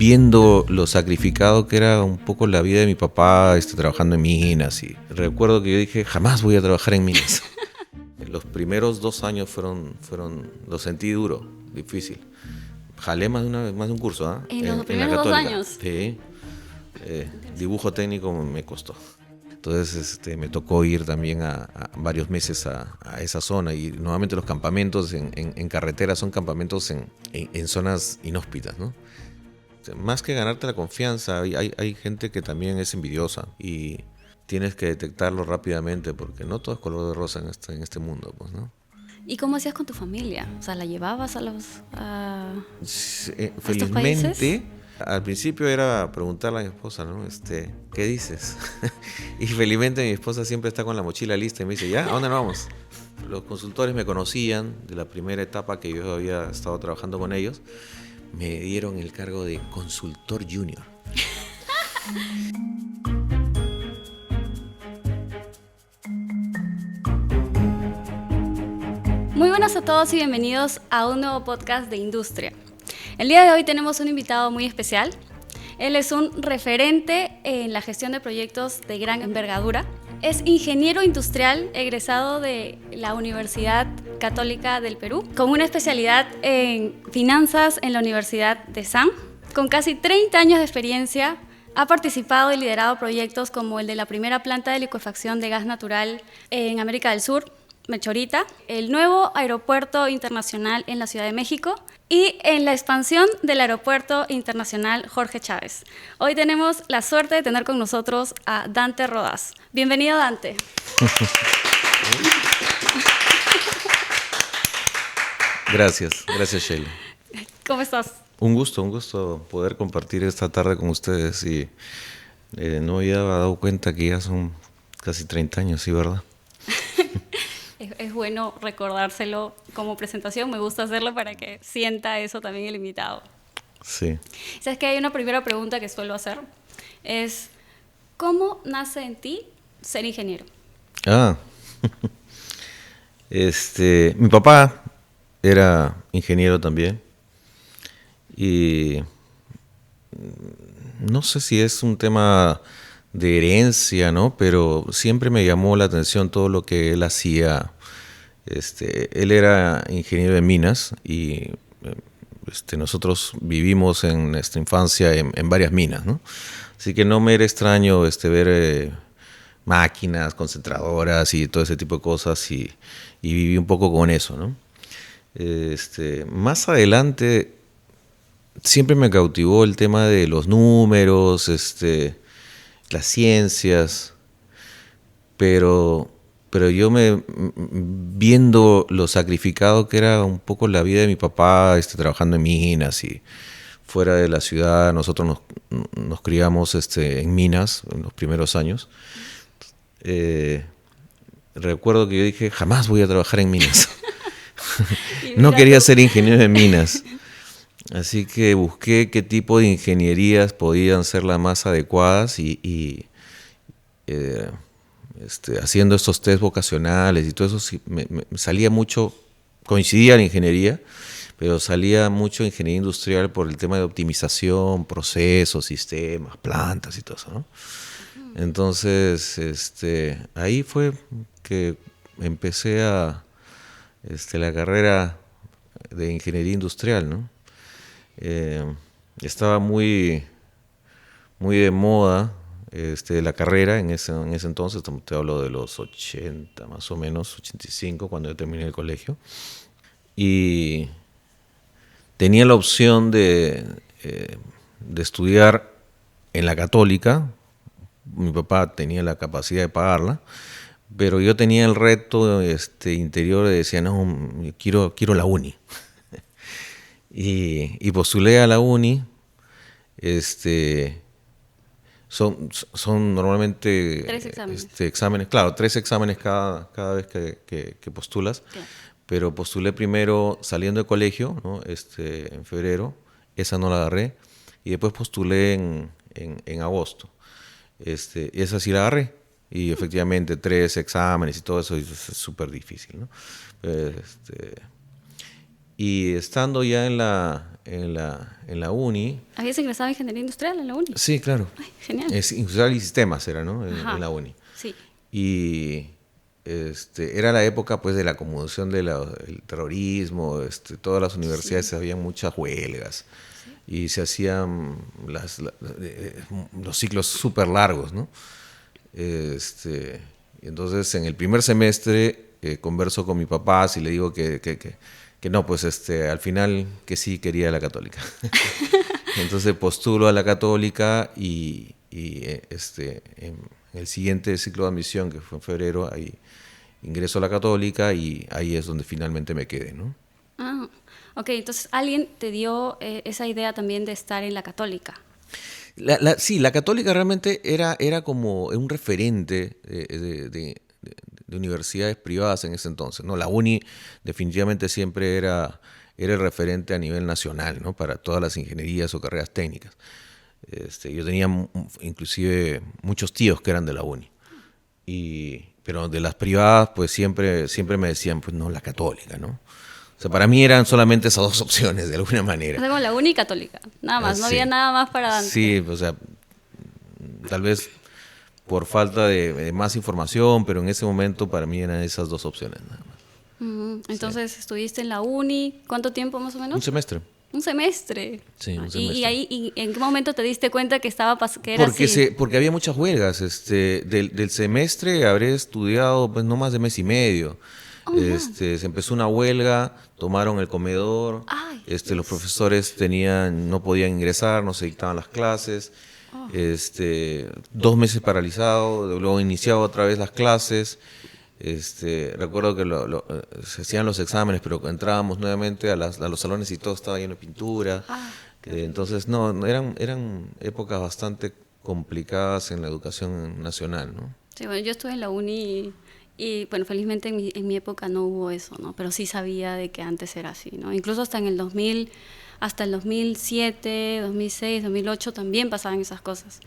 viendo lo sacrificado que era un poco la vida de mi papá trabajando en minas. Y recuerdo que yo dije, jamás voy a trabajar en minas. Los primeros 2 años lo sentí duro, difícil. Jalé más de un curso, ¿ah? ¿En los la primeros 2 Católica. años? Sí. Dibujo técnico me costó. Entonces me tocó ir también a varios meses a esa zona, y nuevamente los campamentos en carretera son campamentos en zonas inhóspitas, ¿no? O sea, más que ganarte la confianza, hay gente que también es envidiosa y tienes que detectarlo rápidamente, porque no todo es color de rosa en este mundo, pues, ¿no? ¿Y cómo hacías con tu familia? O sea, ¿la llevabas a estos países? Felizmente, al principio era preguntarle a mi esposa, ¿no? ¿Qué dices? Y felizmente mi esposa siempre está con la mochila lista y me dice, ¿ya? ¿A dónde nos vamos? Los consultores me conocían de la primera etapa que yo había estado trabajando con ellos. Me dieron el cargo de consultor junior. Muy buenas a todos y bienvenidos a un nuevo podcast de Industria. El día de hoy tenemos un invitado muy especial. Él es un referente en la gestión de proyectos de gran envergadura. Es ingeniero industrial egresado de la Universidad Católica del Perú, con una especialidad en finanzas en la Universidad de SAM. Con casi 30 años de experiencia, ha participado y liderado proyectos como el de la primera planta de licuefacción de gas natural en América del Sur, Mechorita, el nuevo aeropuerto internacional en la Ciudad de México y en la expansión del aeropuerto internacional Jorge Chávez. Hoy tenemos la suerte de tener con nosotros a Dante Rodas. Bienvenido, Dante. Gracias Sheila. ¿Cómo estás? Un gusto poder compartir esta tarde con ustedes, y no había dado cuenta que ya son casi 30 años, ¿sí, verdad? Es bueno recordárselo como presentación, me gusta hacerlo para que sienta eso también el invitado. Sí. ¿Sabes que hay una primera pregunta que suelo hacer? Es, ¿cómo nace en ti ser ingeniero? Mi papá era ingeniero también, y no sé si es un tema de herencia, ¿no? Pero siempre me llamó la atención todo lo que él hacía. Él era ingeniero de minas, y nosotros vivimos en nuestra infancia en varias minas, ¿no? Así que no me era extraño ver máquinas, concentradoras y todo ese tipo de cosas, y viví un poco con eso, ¿no? Más adelante siempre me cautivó el tema de los números, las ciencias, pero yo viendo lo sacrificado que era un poco la vida de mi papá trabajando en minas y fuera de la ciudad. Nosotros nos criamos en minas en los primeros años. Recuerdo que yo dije, jamás voy a trabajar en minas. No quería ser ingeniero de minas. Así que busqué qué tipo de ingenierías podían ser las más adecuadas, y haciendo estos test vocacionales y todo eso, sí, me salía mucho, coincidía la ingeniería, pero salía mucho ingeniería industrial por el tema de optimización, procesos, sistemas, plantas y todo eso, ¿no? Entonces, ahí fue que empecé la carrera de ingeniería industrial, ¿no? Estaba muy de moda la carrera en ese entonces. Te hablo de los 80 más o menos, 85, cuando yo terminé el colegio, y tenía la opción de estudiar en la Católica. Mi papá tenía la capacidad de pagarla, pero yo tenía el reto interior de decir, no, quiero la uni. Y postulé a la uni. Son normalmente 3 exámenes. Exámenes, claro, 3 exámenes cada vez que postulas. Claro. Pero postulé primero saliendo de colegio, ¿no? En febrero, esa no la agarré, y después postulé en agosto. Y esa sí la agarré, y efectivamente 3 exámenes y todo eso es súper difícil, ¿no? Y estando ya en la uni... ¿Habías ingresado a Ingeniería Industrial en la uni? Sí, claro. Ay, genial. Es Industrial y Sistemas era, ¿no? En la uni. Sí. Y era la época pues de la conmoción del terrorismo, todas las universidades habían muchas huelgas y se hacían los ciclos súper largos, ¿no? Entonces en el primer semestre converso con mi papá y le digo que no, pues al final que sí quería la Católica. Entonces postulo a la Católica y en el siguiente ciclo de admisión, que fue en febrero, ahí ingreso a la Católica y ahí es donde finalmente me quedé, ¿no? Ah, ok, entonces alguien te dio esa idea también de estar en la Católica. Sí, la Católica realmente era como un referente de universidades privadas en ese entonces, ¿no? La uni definitivamente siempre era el referente a nivel nacional, ¿no? Para todas las ingenierías o carreras técnicas. Yo tenía inclusive muchos tíos que eran de la uni. Pero de las privadas, pues siempre me decían, pues no, la Católica, ¿no? O sea, para mí eran solamente esas dos opciones, de alguna manera. O sea, como la uni católica, nada más, no Sí. había nada más para Dante. Sí, o sea, tal vez por falta de más información, pero en ese momento para mí eran esas dos opciones, nada más. Entonces, estuviste en la uni, ¿cuánto tiempo más o menos? Un semestre. Un semestre. Sí, un ¿Y semestre. ahí en qué momento te diste cuenta que que era así? Porque había muchas huelgas. Del semestre habré estudiado pues no más de mes y medio. Se empezó una huelga, tomaron el comedor, Ay, los profesores no podían ingresar, no se dictaban las clases. 2 meses paralizado, luego iniciaba otra vez las clases. Recuerdo que se hacían los exámenes, pero entrábamos nuevamente a los salones y todo estaba lleno de pintura. Entonces, no, eran épocas bastante complicadas en la educación nacional, ¿no? Sí, bueno, yo estuve en la uni y bueno, felizmente en mi época no hubo eso, ¿no? Pero sí sabía de que antes era así, ¿no? Incluso hasta el 2007, 2006, 2008 también pasaban esas cosas.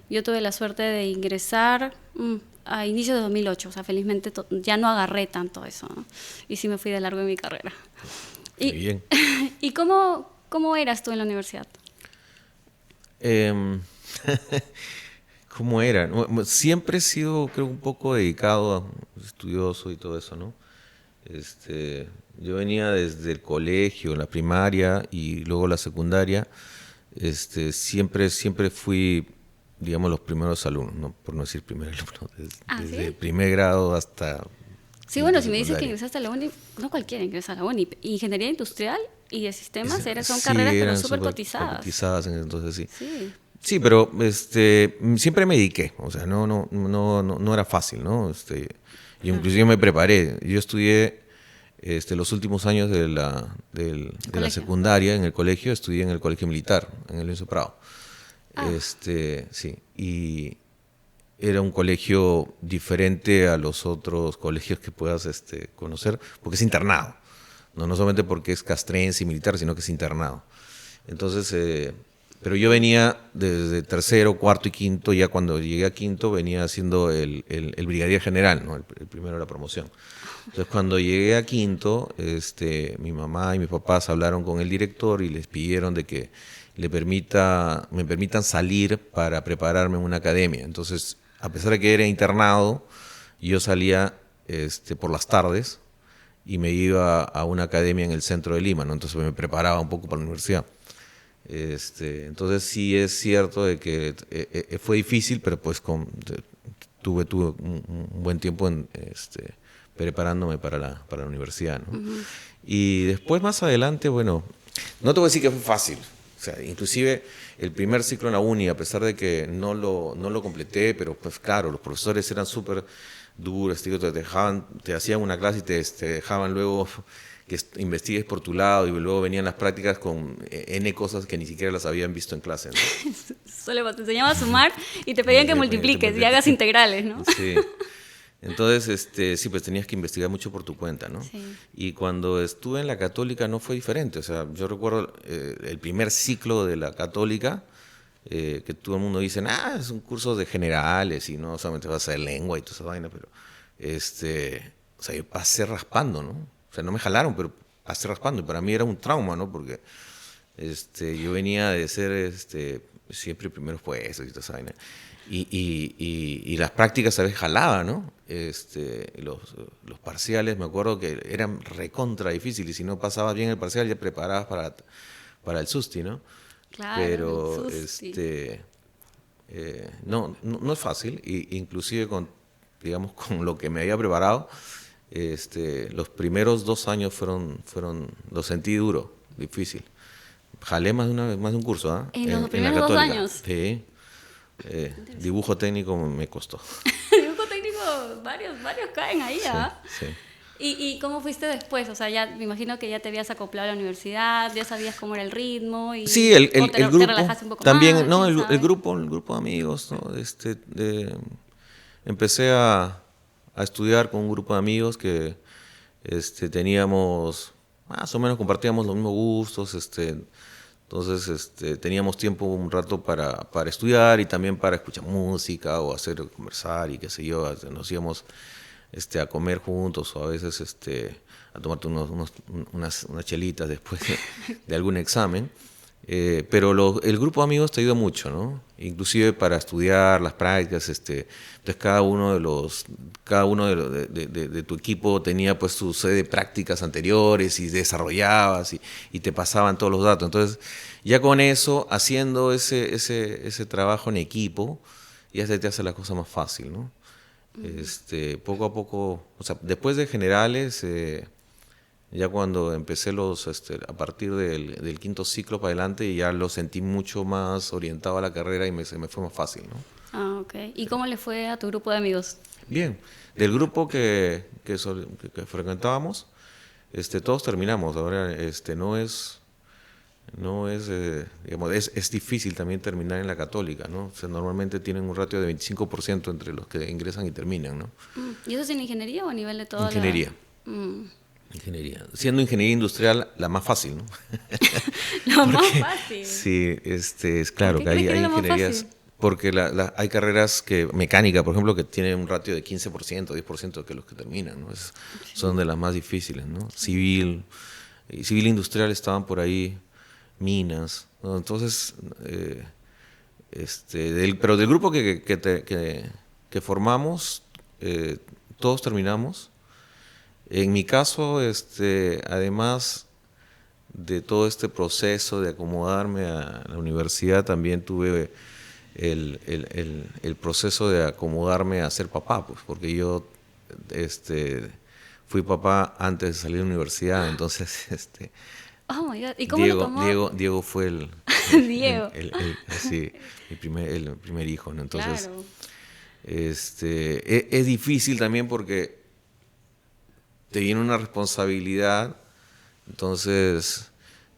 Yo tuve la suerte de ingresar a inicios de 2008, o sea, felizmente ya no agarré tanto eso, ¿no? Y sí me fui de largo en mi carrera. Qué bien. ¿Y cómo eras tú en la universidad? ¿Cómo era? Siempre he sido, creo, un poco dedicado, estudioso y todo eso, ¿no? Yo venía desde el colegio, la primaria y luego la secundaria. Siempre fui, digamos, los primeros alumnos, ¿no? Por no decir primer alumno, desde ¿Sí? el primer grado hasta... Sí, bueno, si me dices que ingresaste a la uni, no cualquiera ingresa a la uni. Ingeniería industrial y de sistemas son Sí, carreras pero eran súper súper cotizadas. cotizadas en ese entonces, sí. Sí. Sí, pero siempre me dediqué, o sea, no era fácil, ¿no? Yo inclusive me preparé. Yo estudié los últimos años de la secundaria en el colegio, estudié en el colegio militar, en el Lorenzo Prado. Sí, y era un colegio diferente a los otros colegios que puedas conocer, porque es internado, no solamente porque es castrense y militar, sino que es internado. Entonces, pero yo venía desde tercero, cuarto y quinto, ya cuando llegué a quinto venía haciendo el brigadier general, ¿no? El primero de la promoción. Entonces cuando llegué a quinto, mi mamá y mis papás hablaron con el director y les pidieron de que me permitan salir para prepararme en una academia. Entonces, a pesar de que era internado, yo salía por las tardes y me iba a una academia en el centro de Lima, ¿no? Entonces me preparaba un poco para la universidad. Entonces sí es cierto de que fue difícil, pero pues tuve un buen tiempo preparándome para la universidad, ¿no? Y después más adelante, bueno, no te voy a decir que fue fácil. O sea, inclusive el primer ciclo en la uni, a pesar de que no lo completé, pero pues claro, los profesores eran súper duros, te hacían una clase y te dejaban luego que investigues por tu lado y luego venían las prácticas con N cosas que ni siquiera las habían visto en clase, ¿no? Solo te enseñaba a sumar y te pedían que multipliques y hagas integrales, ¿no? Sí. Entonces, sí, pues tenías que investigar mucho por tu cuenta, ¿no? Sí. Y cuando estuve en la Católica no fue diferente. O sea, yo recuerdo el primer ciclo de la Católica, que todo el mundo dice, es un curso de generales y no solamente vas a hacer lengua y toda esa vaina, pero, o sea, yo pasé raspando, ¿no? O sea, no me jalaron, pero pasé raspando. Y para mí era un trauma, ¿no? Porque yo venía de ser siempre primeros puestos y toda esa vaina. Y las prácticas a veces jalaba, ¿no? Los parciales, me acuerdo que eran recontra difíciles. Y si no pasabas bien el parcial, ya preparabas para el SUSTI, ¿no? Claro, Pero el susti. no es fácil. Inclusive digamos, con lo que me había preparado, los primeros 2 años lo sentí duro, difícil. Jalé más de un curso, ¿ah? En los En la primeros 2 Católica. años. Sí. Dibujo técnico me costó. Dibujo técnico, varios caen ahí, Sí, ¿ah? sí. ¿Y cómo fuiste después? O sea, ya me imagino que ya te habías acoplado a la universidad, ya sabías cómo era el ritmo Sí, o te grupo. relajaste un poco También, más, no, quién el sabe. grupo de amigos, ¿no? Empecé a estudiar con un grupo de amigos que teníamos, más o menos compartíamos los mismos gustos, entonces teníamos tiempo un rato para estudiar y también para escuchar música o conversar y qué sé yo, nos íbamos a comer juntos o a veces a tomarte unas chelitas después de algún examen. Pero el grupo de amigos te ayuda mucho, ¿no? Inclusive para estudiar las prácticas, entonces cada uno de tu equipo tenía pues su sede de prácticas anteriores y desarrollabas y te pasaban todos los datos. Entonces ya con eso, haciendo ese trabajo en equipo, ya se te hace la cosa más fácil, ¿no? Poco a poco, o sea, después de generales, ya cuando empecé a partir del quinto ciclo para adelante, ya lo sentí mucho más orientado a la carrera y se me fue más fácil, ¿no? Ah, ok. ¿Y cómo le fue a tu grupo de amigos? Bien, del grupo que frecuentábamos, todos terminamos. Ahora, digamos, es difícil también terminar en la Católica, ¿no? O sea, normalmente tienen un ratio de 25% entre los que ingresan y terminan, ¿no? ¿Y eso es en ingeniería o a nivel de toda Ingeniería. Mm. Ingeniería. Siendo ingeniería industrial la más fácil, ¿no? Lo más Porque, fácil. sí, es ¿Por claro qué que crees que hay era lo más ingenierías, fácil? porque hay carreras mecánica, por ejemplo, que tienen un ratio de 15%, 10% que los que terminan, ¿no? Son de las más difíciles, ¿no? Civil industrial estaban por ahí, minas, ¿no? Entonces, pero del grupo que formamos, todos terminamos. En mi caso, además de todo este proceso de acomodarme a la universidad, también tuve el proceso de acomodarme a ser papá, pues, porque yo fui papá antes de salir de la universidad, entonces Oh my God. ¿Y cómo lo tomó Diego fue Diego? así, el primer hijo, ¿no? Entonces, Claro. es difícil también porque te viene una responsabilidad, entonces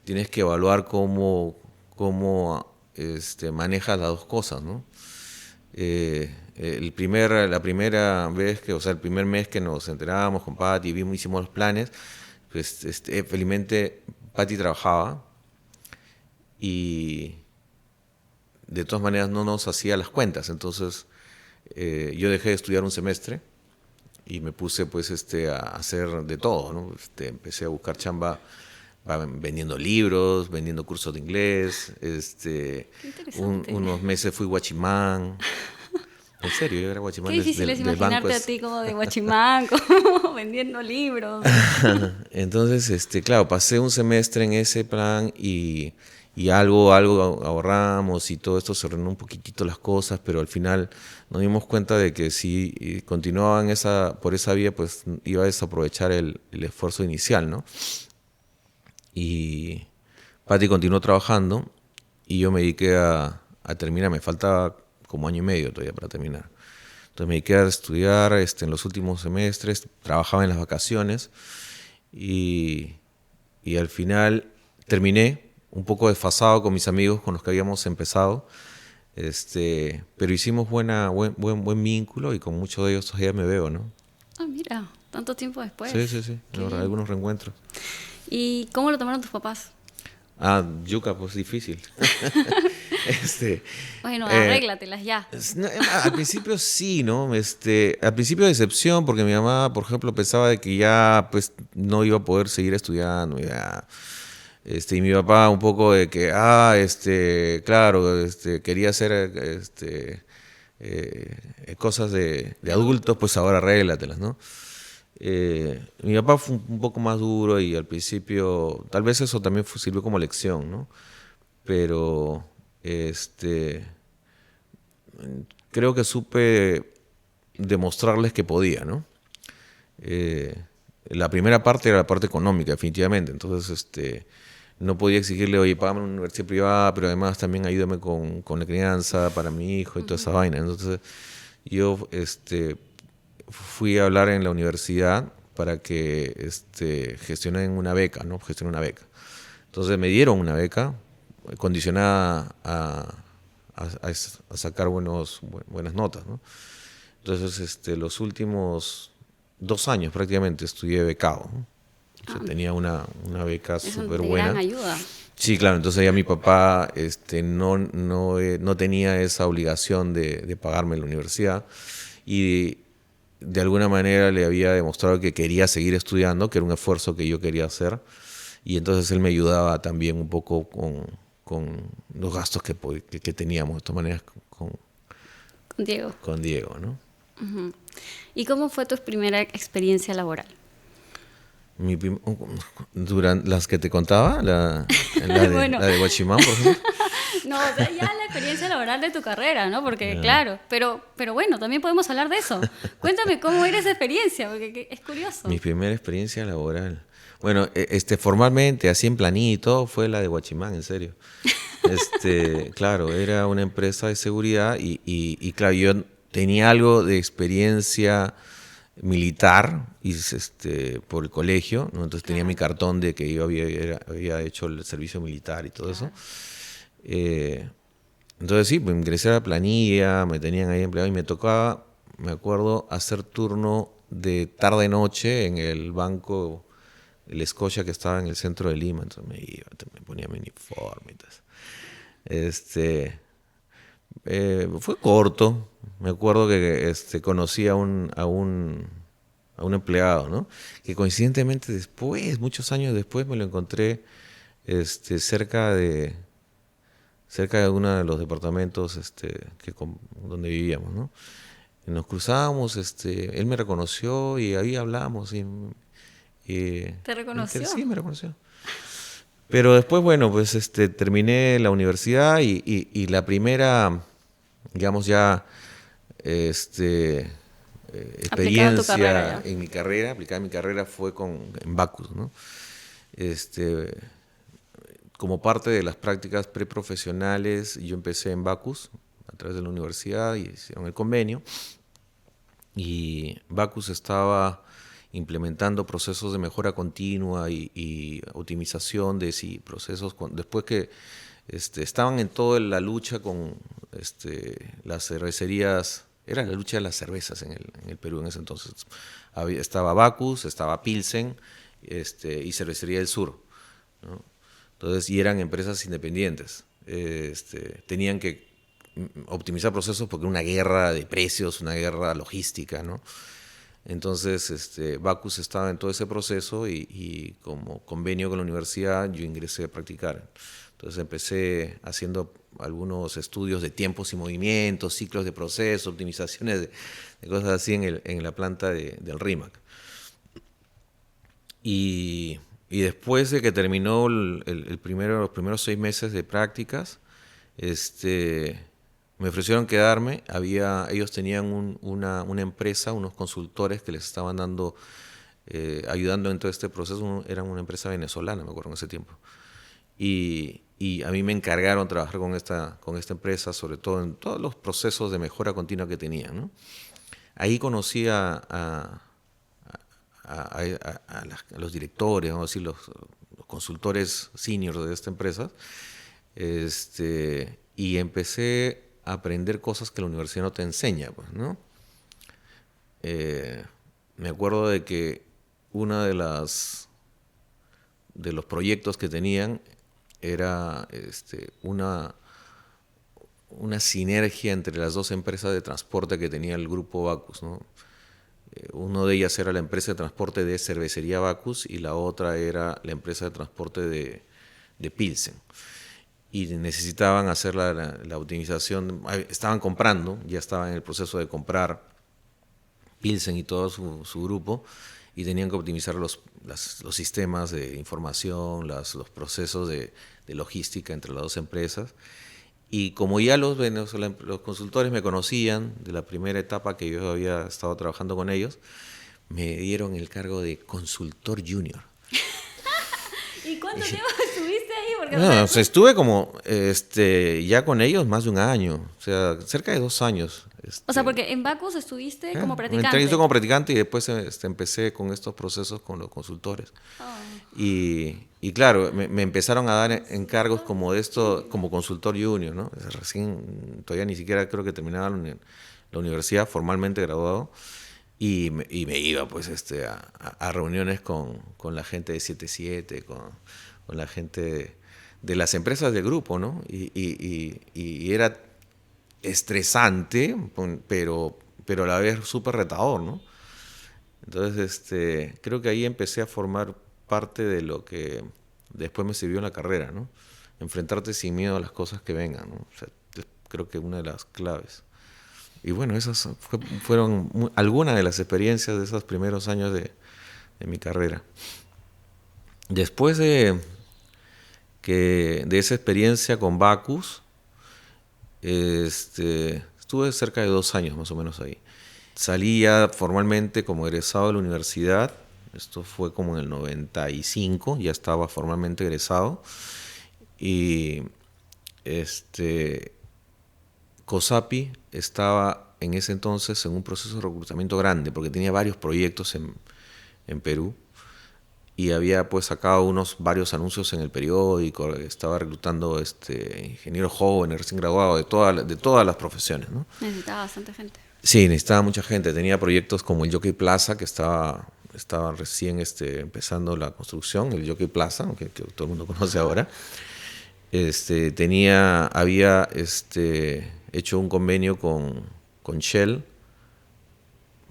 tienes que evaluar cómo manejas las dos cosas, ¿no? La primera vez o sea, el primer mes que nos enterábamos con Pati, hicimos los planes, pues felizmente Pati trabajaba y de todas maneras no nos hacía las cuentas, entonces yo dejé de estudiar un semestre y me puse pues a hacer de todo, ¿no? Empecé a buscar chamba vendiendo libros, vendiendo cursos de inglés, Qué interesante. unos meses fui guachimán. En serio, yo era Qué guachimán difícil es del banco. imaginarte a ti como de guachimán, como vendiendo libros. Entonces, claro, pasé un semestre en ese plan y algo ahorramos y todo esto se ordenó un poquitito las cosas, pero al final nos dimos cuenta de que si continuaban por esa vía, pues iba a desaprovechar el esfuerzo inicial, ¿no? Y Pati continuó trabajando y yo me dediqué a terminar, me faltaba como año y medio todavía para terminar. Entonces me dediqué a estudiar en los últimos semestres, trabajaba en las vacaciones y al final terminé un poco desfasado con mis amigos con los que habíamos empezado, pero hicimos buen vínculo y con muchos de ellos todavía me veo, ¿no? Ah, mira, tanto tiempo después. Sí, Qué la verdad, bien. algunos reencuentros. ¿Y cómo lo tomaron tus papás? Yuca, pues difícil. Bueno, arréglatelas ya. Al principio sí, ¿no? Al principio decepción, porque mi mamá, por ejemplo, pensaba de que ya pues no iba a poder seguir estudiando. Ya. Y mi papá un poco de que, claro, quería hacer cosas de adultos, pues ahora arréglatelas, ¿no? Mi papá fue un poco más duro y al principio, tal vez eso también sirvió como lección, ¿no? Pero, creo que supe demostrarles que podía, ¿no? Eh, la primera parte era la parte económica, definitivamente. Entonces, no podía exigirle, oye, págame una universidad privada, pero además también ayúdame con la crianza para mi hijo y toda esa vaina. Entonces, yo fui a hablar en la universidad para que gestionen una beca, ¿no? Gestionen una beca. Entonces me dieron una beca condicionada a sacar buenas notas, ¿no? Entonces, los últimos 2 años prácticamente estudié becado, ¿no? O sea, tenía una beca súper buena. Gran ayuda. Sí, claro, entonces ya mi papá no tenía esa obligación de pagarme la universidad y de alguna manera le había demostrado que quería seguir estudiando, que era un esfuerzo que yo quería hacer, y entonces él me ayudaba también un poco con los gastos que teníamos de todas maneras Diego. con Diego, ¿no? Uh-huh. ¿Y cómo fue tu primera experiencia laboral? Durante las que te contaba, Bueno. la de Guachimán, por ejemplo. No, o sea, ya la experiencia laboral de tu carrera, ¿no? Porque, claro, pero bueno, también podemos hablar de eso. Cuéntame cómo era esa experiencia, porque es curioso. Mi primera experiencia laboral. Bueno, formalmente, así en planito, fue la de Guachimán, en serio. Claro, era una empresa de seguridad y claro, yo tenía algo de experiencia militar y por el colegio, ¿no? Entonces tenía mi cartón de que yo había hecho el servicio militar y todo eso. Entonces sí, pues ingresé a la planilla, me tenían ahí empleado y me tocaba, me acuerdo, hacer turno de tarde-noche en el banco el Scotia que estaba en el centro de Lima. Entonces me ponía mi uniforme y todo eso. Fue corto. Me acuerdo que conocí a un empleado, ¿no? Que coincidentemente después, muchos años después, me lo encontré cerca de uno de los departamentos donde vivíamos, ¿no? Y nos cruzábamos, él me reconoció y ahí hablamos. ¿Te reconoció? Sí, me reconoció. Pero después, bueno, pues terminé la universidad y la primera, digamos ya, experiencia en mi carrera, aplicada en mi carrera fue en Bacus, ¿no? Como parte de las prácticas preprofesionales, yo empecé en Bacus a través de la universidad y hicieron el convenio. Y Bacus estaba implementando procesos de mejora continua y optimización de procesos. Después que estaban en toda la lucha con las cervecerías, era la lucha de las cervezas en el Perú en ese entonces. Estaba Bacus, estaba Pilsen y Cervecería del Sur, ¿no? Entonces, y eran empresas independientes. Tenían que optimizar procesos porque era una guerra de precios, una guerra logística, ¿no? Entonces, Bacus estaba en todo ese proceso y como convenio con la universidad yo ingresé a practicar. Entonces empecé haciendo algunos estudios de tiempos y movimientos, ciclos de proceso, optimizaciones de cosas así en la planta del RIMAC. Y después de que terminó los primeros 6 meses de prácticas, me ofrecieron quedarme. Ellos tenían una empresa, unos consultores que les estaban dando, ayudando en todo este proceso. Eran una empresa venezolana, me acuerdo, en ese tiempo. Y a mí me encargaron trabajar con esta empresa, sobre todo en todos los procesos de mejora continua que tenían, ¿no? Ahí conocí a los directores, vamos a decir, los consultores seniors de esta empresa, y empecé a aprender cosas que la universidad no te enseña, pues, ¿no? Me acuerdo de que una de los proyectos que tenían era una sinergia entre las dos empresas de transporte que tenía el grupo Bacus, ¿no? Uno de ellas era la empresa de transporte de cervecería Bacus y la otra era la empresa de transporte de Pilsen. Y necesitaban hacer la optimización, estaban comprando, ya estaban en el proceso de comprar Pilsen y todo su grupo, y tenían que optimizar los sistemas de información, los procesos de logística entre las dos empresas. Y como ya los consultores me conocían de la primera etapa que yo había estado trabajando con ellos, me dieron el cargo de consultor junior. ¿Y cuánto tiempo estuviste ahí? Porque, no, o sea, estuve como ya con ellos más de un año, o sea, cerca de 2 años. o sea, porque en Bacus estuviste como practicante. Entré como practicante y después empecé con estos procesos con los consultores. Oh. Y claro, me empezaron a dar encargos como de esto, como consultor junior, ¿no? Recién, todavía ni siquiera creo que terminaba la universidad, formalmente graduado, y me iba pues a reuniones con la gente de 77, con la gente de las empresas del grupo, ¿no? Y era estresante, pero a la vez súper retador, ¿no? Entonces, creo que ahí empecé a formar parte de lo que después me sirvió en la carrera, ¿no? Enfrentarte sin miedo a las cosas que vengan, ¿no? O sea, creo que una de las claves. Y bueno, esas fueron algunas de las experiencias de esos primeros años de mi carrera. Después de esa experiencia con Bacus, estuve cerca de 2 años más o menos ahí. Salí ya formalmente como egresado de la universidad. Esto fue como en el 95, ya estaba formalmente egresado. Y COSAPI estaba en ese entonces en un proceso de reclutamiento grande, porque tenía varios proyectos en Perú. Y había pues sacado varios anuncios en el periódico, estaba reclutando ingenieros jóvenes, recién graduados, de todas las profesiones, ¿no? Necesitaba bastante gente. Sí, necesitaba mucha gente. Tenía proyectos como el Jockey Plaza, que estaba recién empezando la construcción, el Jockey Plaza, que todo el mundo conoce ahora. Había hecho un convenio con Shell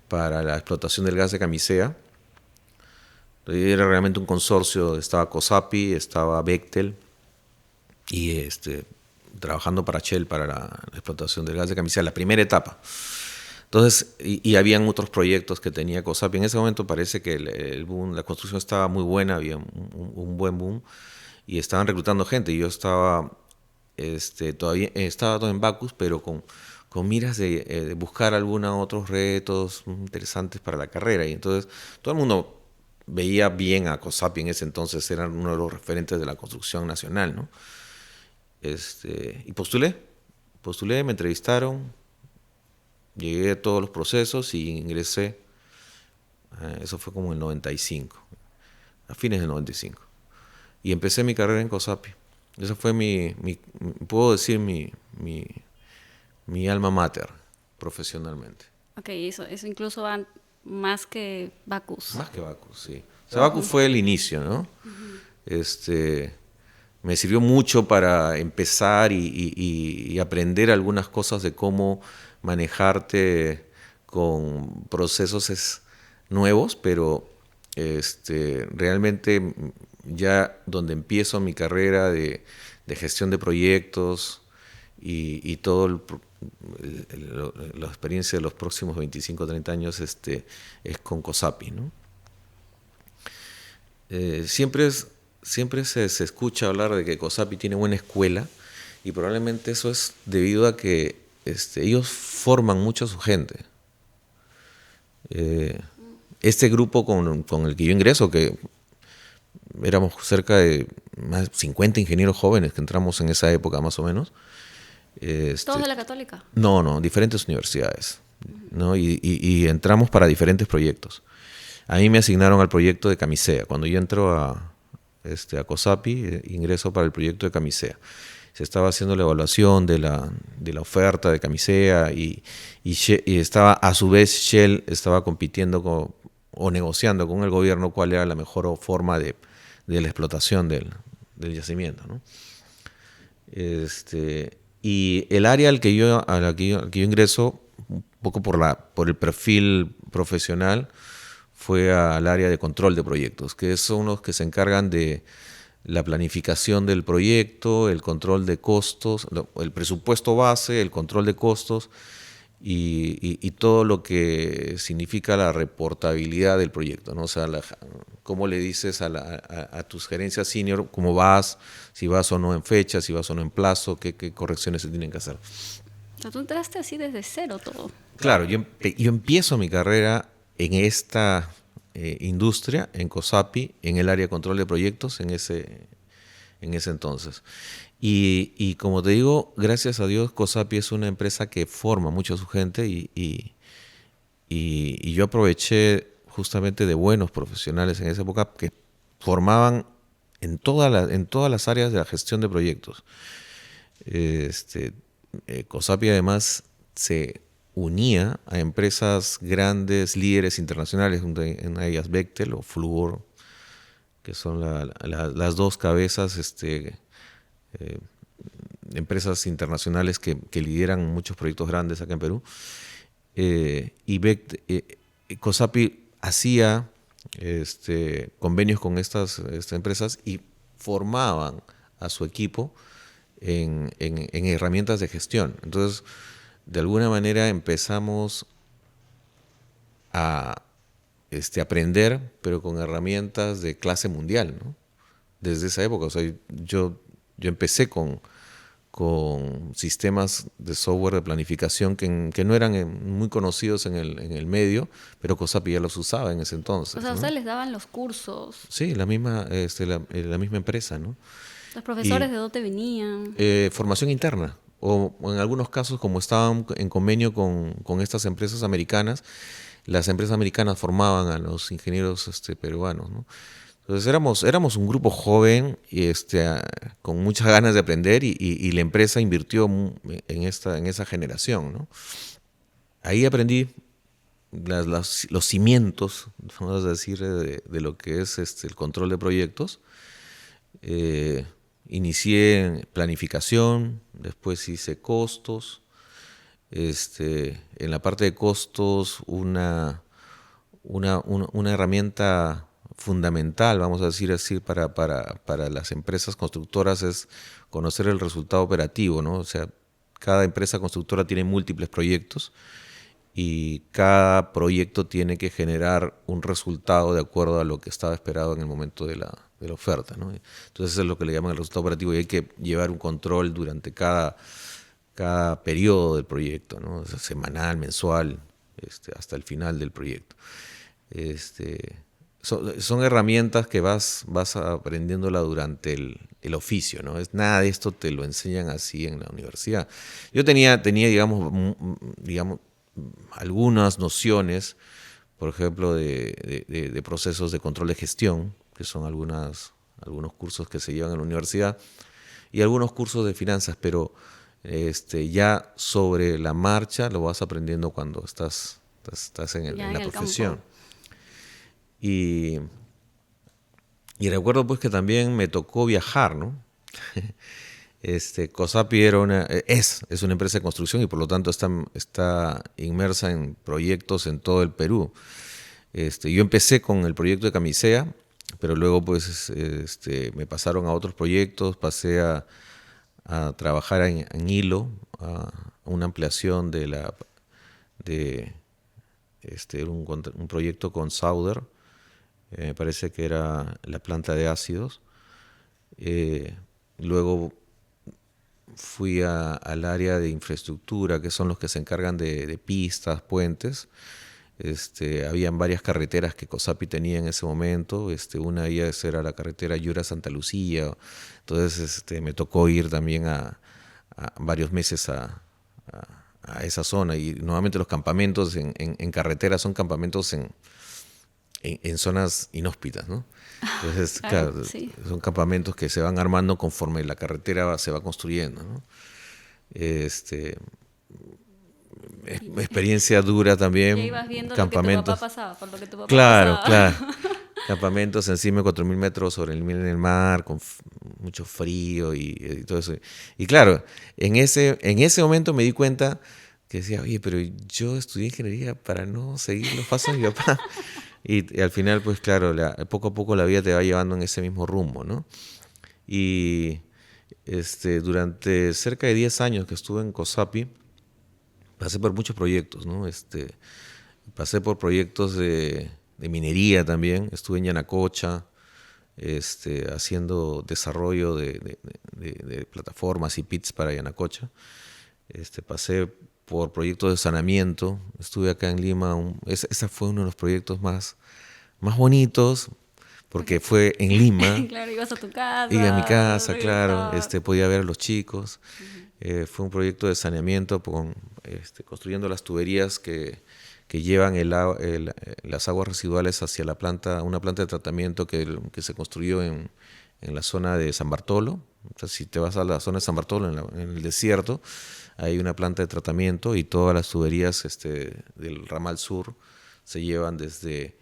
para la explotación del gas de Camisea. Era realmente un consorcio, estaba COSAPI, estaba Bechtel y trabajando para Shell para la explotación del gas de Camisea, la primera etapa. Entonces, y habían otros proyectos que tenía COSAPI. En ese momento parece que el boom, la construcción estaba muy buena, había un buen boom y estaban reclutando gente. Y yo estaba todavía estaba en Bacus, pero con miras de buscar algunos otros retos interesantes para la carrera. Y entonces todo el mundo veía bien a COSAPI en ese entonces, eran uno de los referentes de la construcción nacional, ¿no? Y postulé, me entrevistaron, llegué a todos los procesos y ingresé. Eso fue como en el 95, a fines del 95. Y empecé mi carrera en COSAPI. Esa fue puedo decir, mi alma mater profesionalmente. Ok, eso incluso va más que Bacus. Más que Bacus, sí. O sea, Bacus fue el inicio, ¿no? Me sirvió mucho para empezar y aprender algunas cosas de cómo manejarte con procesos nuevos, pero realmente ya donde empiezo mi carrera de gestión de proyectos y todo la experiencia de los próximos 25 o 30 años es con COSAPI, ¿no? Siempre se escucha hablar de que COSAPI tiene buena escuela y probablemente eso es debido a que ellos forman mucho a su gente. Este grupo con el que yo ingreso, que éramos cerca de más de 50 ingenieros jóvenes que entramos en esa época más o menos. ¿Todos de la Católica? No, diferentes universidades, ¿no? Y entramos para diferentes proyectos. A mí me asignaron al proyecto de Camisea. Cuando yo entro a COSAPI, ingreso para el proyecto de Camisea. Se estaba haciendo la evaluación de la oferta de Camisea y estaba, a su vez, Shell estaba compitiendo o negociando con el gobierno cuál era la mejor forma de la explotación del yacimiento, ¿no? Y el área a la que yo ingreso, un poco por el perfil profesional, fue al área de control de proyectos, que son los que se encargan de la planificación del proyecto, el control de costos, el presupuesto base, el control de costos y todo lo que significa la reportabilidad del proyecto, ¿no? O sea, cómo le dices a tus gerencias senior cómo vas, si vas o no en fecha, si vas o no en plazo, qué correcciones se tienen que hacer. O sea, tú entraste así desde cero todo. Claro, yo empiezo mi carrera en esta industria, en COSAPI, en el área de control de proyectos, en ese entonces. Y como te digo, gracias a Dios, COSAPI es una empresa que forma mucho a su gente y yo aproveché justamente de buenos profesionales en esa época que formaban en todas las áreas de la gestión de proyectos. COSAPI además se unía a empresas grandes, líderes internacionales, una de ellas Bechtel o Fluor, que son las dos cabezas, empresas internacionales que lideran muchos proyectos grandes acá en Perú. COSAPI hacía convenios con estas empresas y formaban a su equipo en herramientas de gestión. Entonces, de alguna manera empezamos a aprender, pero con herramientas de clase mundial, ¿no? Desde esa época. O sea, yo empecé con sistemas de software de planificación que no eran muy conocidos en el medio, pero COSAPI ya los usaba en ese entonces. O sea, ¿no? ustedes les daban los cursos. Sí, la misma empresa, ¿no? ¿Los profesores de dónde venían? Formación interna. O en algunos casos, como estaban en convenio con estas empresas americanas, las empresas americanas formaban a los ingenieros peruanos, ¿no? Entonces éramos un grupo joven y con muchas ganas de aprender y la empresa invirtió en esa generación, ¿no? Ahí aprendí los cimientos, vamos a decir, de lo que es el control de proyectos. Inicié en planificación, después hice costos. En la parte de costos, una herramienta fundamental, vamos a decir así, para las empresas constructoras es conocer el resultado operativo, ¿no? O sea, cada empresa constructora tiene múltiples proyectos y cada proyecto tiene que generar un resultado de acuerdo a lo que estaba esperado en el momento de la oferta, ¿no? Entonces eso es lo que le llaman el resultado operativo y hay que llevar un control durante cada periodo del proyecto, ¿no? O sea, semanal, mensual, hasta el final del proyecto. Son herramientas que vas aprendiéndola durante el oficio, ¿no? Nada de esto te lo enseñan así en la universidad. Yo tenía digamos, algunas nociones, por ejemplo, de procesos de control de gestión, que son algunos cursos que se llevan en la universidad, y algunos cursos de finanzas, pero ya sobre la marcha lo vas aprendiendo cuando estás en la profesión. Y recuerdo pues que también me tocó viajar, ¿no? COSAPI es una empresa de construcción y por lo tanto está inmersa en proyectos en todo el Perú. Yo empecé con el proyecto de Camisea, pero luego pues me pasaron a otros proyectos, pasé a trabajar en Hilo, a una ampliación de un proyecto con Sauder, me parece que era la planta de ácidos. Luego fui al área de infraestructura, que son los que se encargan de pistas, puentes. Habían varias carreteras que COSAPI tenía en ese momento. Una de ellas era la carretera Yura-Santa Lucía. Entonces me tocó ir también a varios meses a esa zona. Y nuevamente los campamentos en carretera son campamentos en zonas inhóspitas, ¿no? Entonces, claro, sí. Son campamentos que se van armando conforme la carretera se va construyendo, ¿no? Experiencia dura también. Ya ibas viendo campamentos. Lo que tu papá pasaba, por lo que tu papá claro, pasaba. Claro. Campamentos encima de 4.000 metros sobre el nivel del mar, con mucho frío y todo eso. Y claro, en ese momento me di cuenta que decía, oye, pero yo estudié ingeniería para no seguir los pasos de mi papá. Y al final, pues claro, poco a poco la vida te va llevando en ese mismo rumbo, ¿no? Y durante cerca de 10 años que estuve en COSAPI, pasé por muchos proyectos, ¿no? Pasé por proyectos de minería también, estuve en Yanacocha, haciendo desarrollo de plataformas y pits para Yanacocha. Pasé por proyectos de saneamiento, estuve acá en Lima, ese fue uno de los proyectos más bonitos, porque fue en Lima. Claro, ibas a tu casa. Iba a mi casa, claro, regresabas. podía ver a los chicos. Fue un proyecto de saneamiento construyendo las tuberías que llevan las aguas residuales hacia una planta de tratamiento que se construyó en la zona de San Bartolo. O sea, si te vas a la zona de San Bartolo, en el desierto, hay una planta de tratamiento y todas las tuberías del ramal sur se llevan desde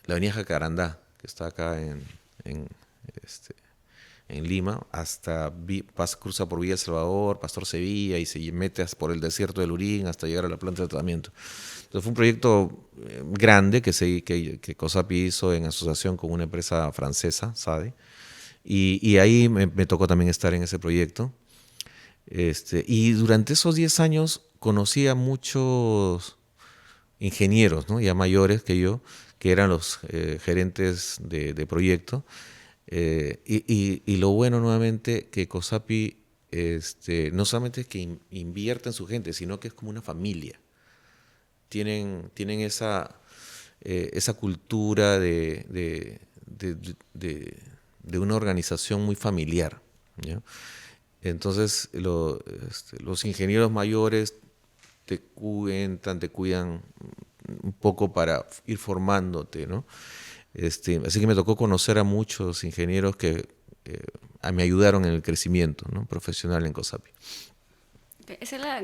la avenida Jacarandá, que está acá en Lima, cruza por Villa El Salvador, Pastor Sevilla y se mete por el desierto del Urín hasta llegar a la planta de tratamiento. Entonces fue un proyecto grande que COSAPI hizo en asociación con una empresa francesa, SADE, y ahí me tocó también estar en ese proyecto. Y durante esos 10 años conocí a muchos ingenieros, ¿no? Ya mayores que yo, que eran los gerentes de proyecto. Y lo bueno nuevamente que COSAPI no solamente es que invierte en su gente, sino que es como una familia. Tienen esa cultura de una organización muy familiar, ¿ya? Entonces los ingenieros mayores te cuidan un poco para ir formándote, ¿no? Así que me tocó conocer a muchos ingenieros que me ayudaron en el crecimiento, ¿no?, profesional en COSAPI.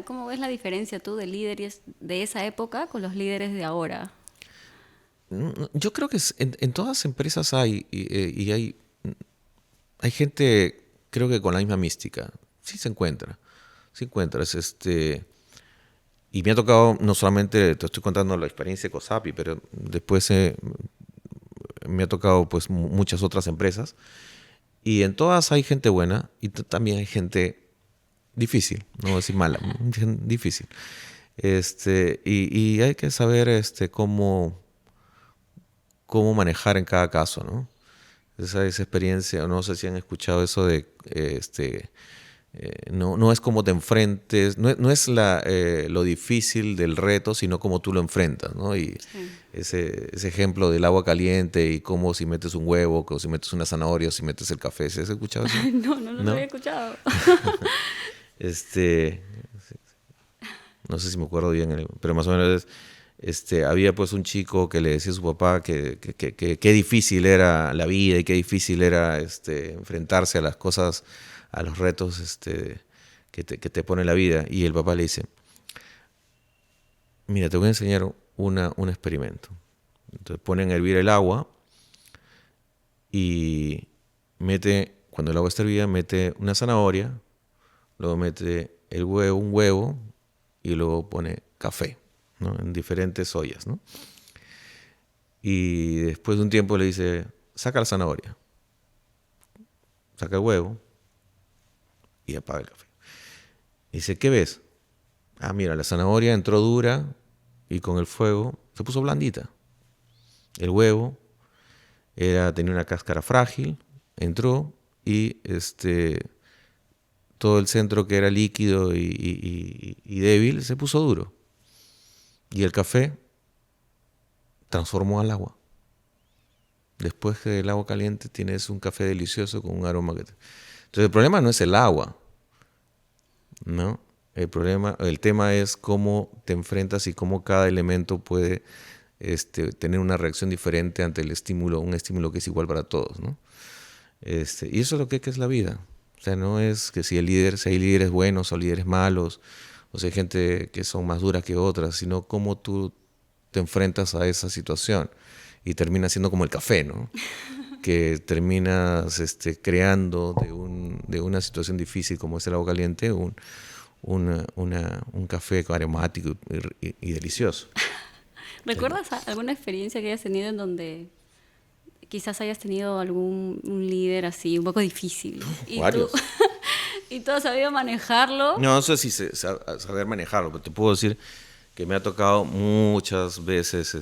¿Cómo ves la diferencia tú de líderes de esa época con los líderes de ahora? Yo creo que en todas las empresas hay gente, creo que con la misma mística. Sí se encuentra. Sí encuentras. Y me ha tocado, no solamente te estoy contando la experiencia de COSAPI, pero después me ha tocado pues muchas otras empresas. Y en todas hay gente buena y también hay gente difícil, no voy a decir mala, difícil. Y hay que saber cómo manejar en cada caso, ¿no? Esa experiencia, no sé si han escuchado eso de no es cómo te enfrentes, no es lo difícil del reto, sino cómo tú lo enfrentas, ¿no? Y Sí. ese ejemplo del agua caliente y cómo si metes un huevo, o si metes una zanahoria, o si metes el café, ¿se has escuchado eso? No lo había escuchado. No sé si me acuerdo bien, pero más o menos había pues un chico que le decía a su papá que qué difícil era la vida y qué difícil era enfrentarse a las cosas, a los retos que te pone la vida. Y el papá le dice, mira, te voy a enseñar un experimento. Entonces ponen a hervir el agua y cuando el agua está hervida, mete una zanahoria, luego mete un huevo y luego pone café, ¿no?, en diferentes ollas, ¿no? Y después de un tiempo le dice, saca la zanahoria, saca el huevo y apaga el café. Y dice, ¿qué ves? Ah, mira, la zanahoria entró dura y con el fuego se puso blandita. El huevo tenía una cáscara frágil, entró y todo el centro que era líquido y débil se puso duro. Y el café transformó al agua. Después del agua caliente tienes un café delicioso con un aroma Entonces el problema no es el agua, ¿no? El tema es cómo te enfrentas y cómo cada elemento puede tener una reacción diferente ante un estímulo que es igual para todos, ¿no? Y eso es lo que es la vida. O sea, no es que si hay líderes buenos o líderes malos, o si hay gente que son más duras que otras, sino cómo tú te enfrentas a esa situación y termina siendo como el café, ¿no? que terminas creando de una situación difícil como es el agua caliente un café aromático y delicioso. ¿Recuerdas alguna experiencia que hayas tenido en donde quizás hayas tenido un líder así un poco difícil y Varios. y tú has sabido manejarlo? No sé si saber manejarlo, pero te puedo decir que me ha tocado muchas veces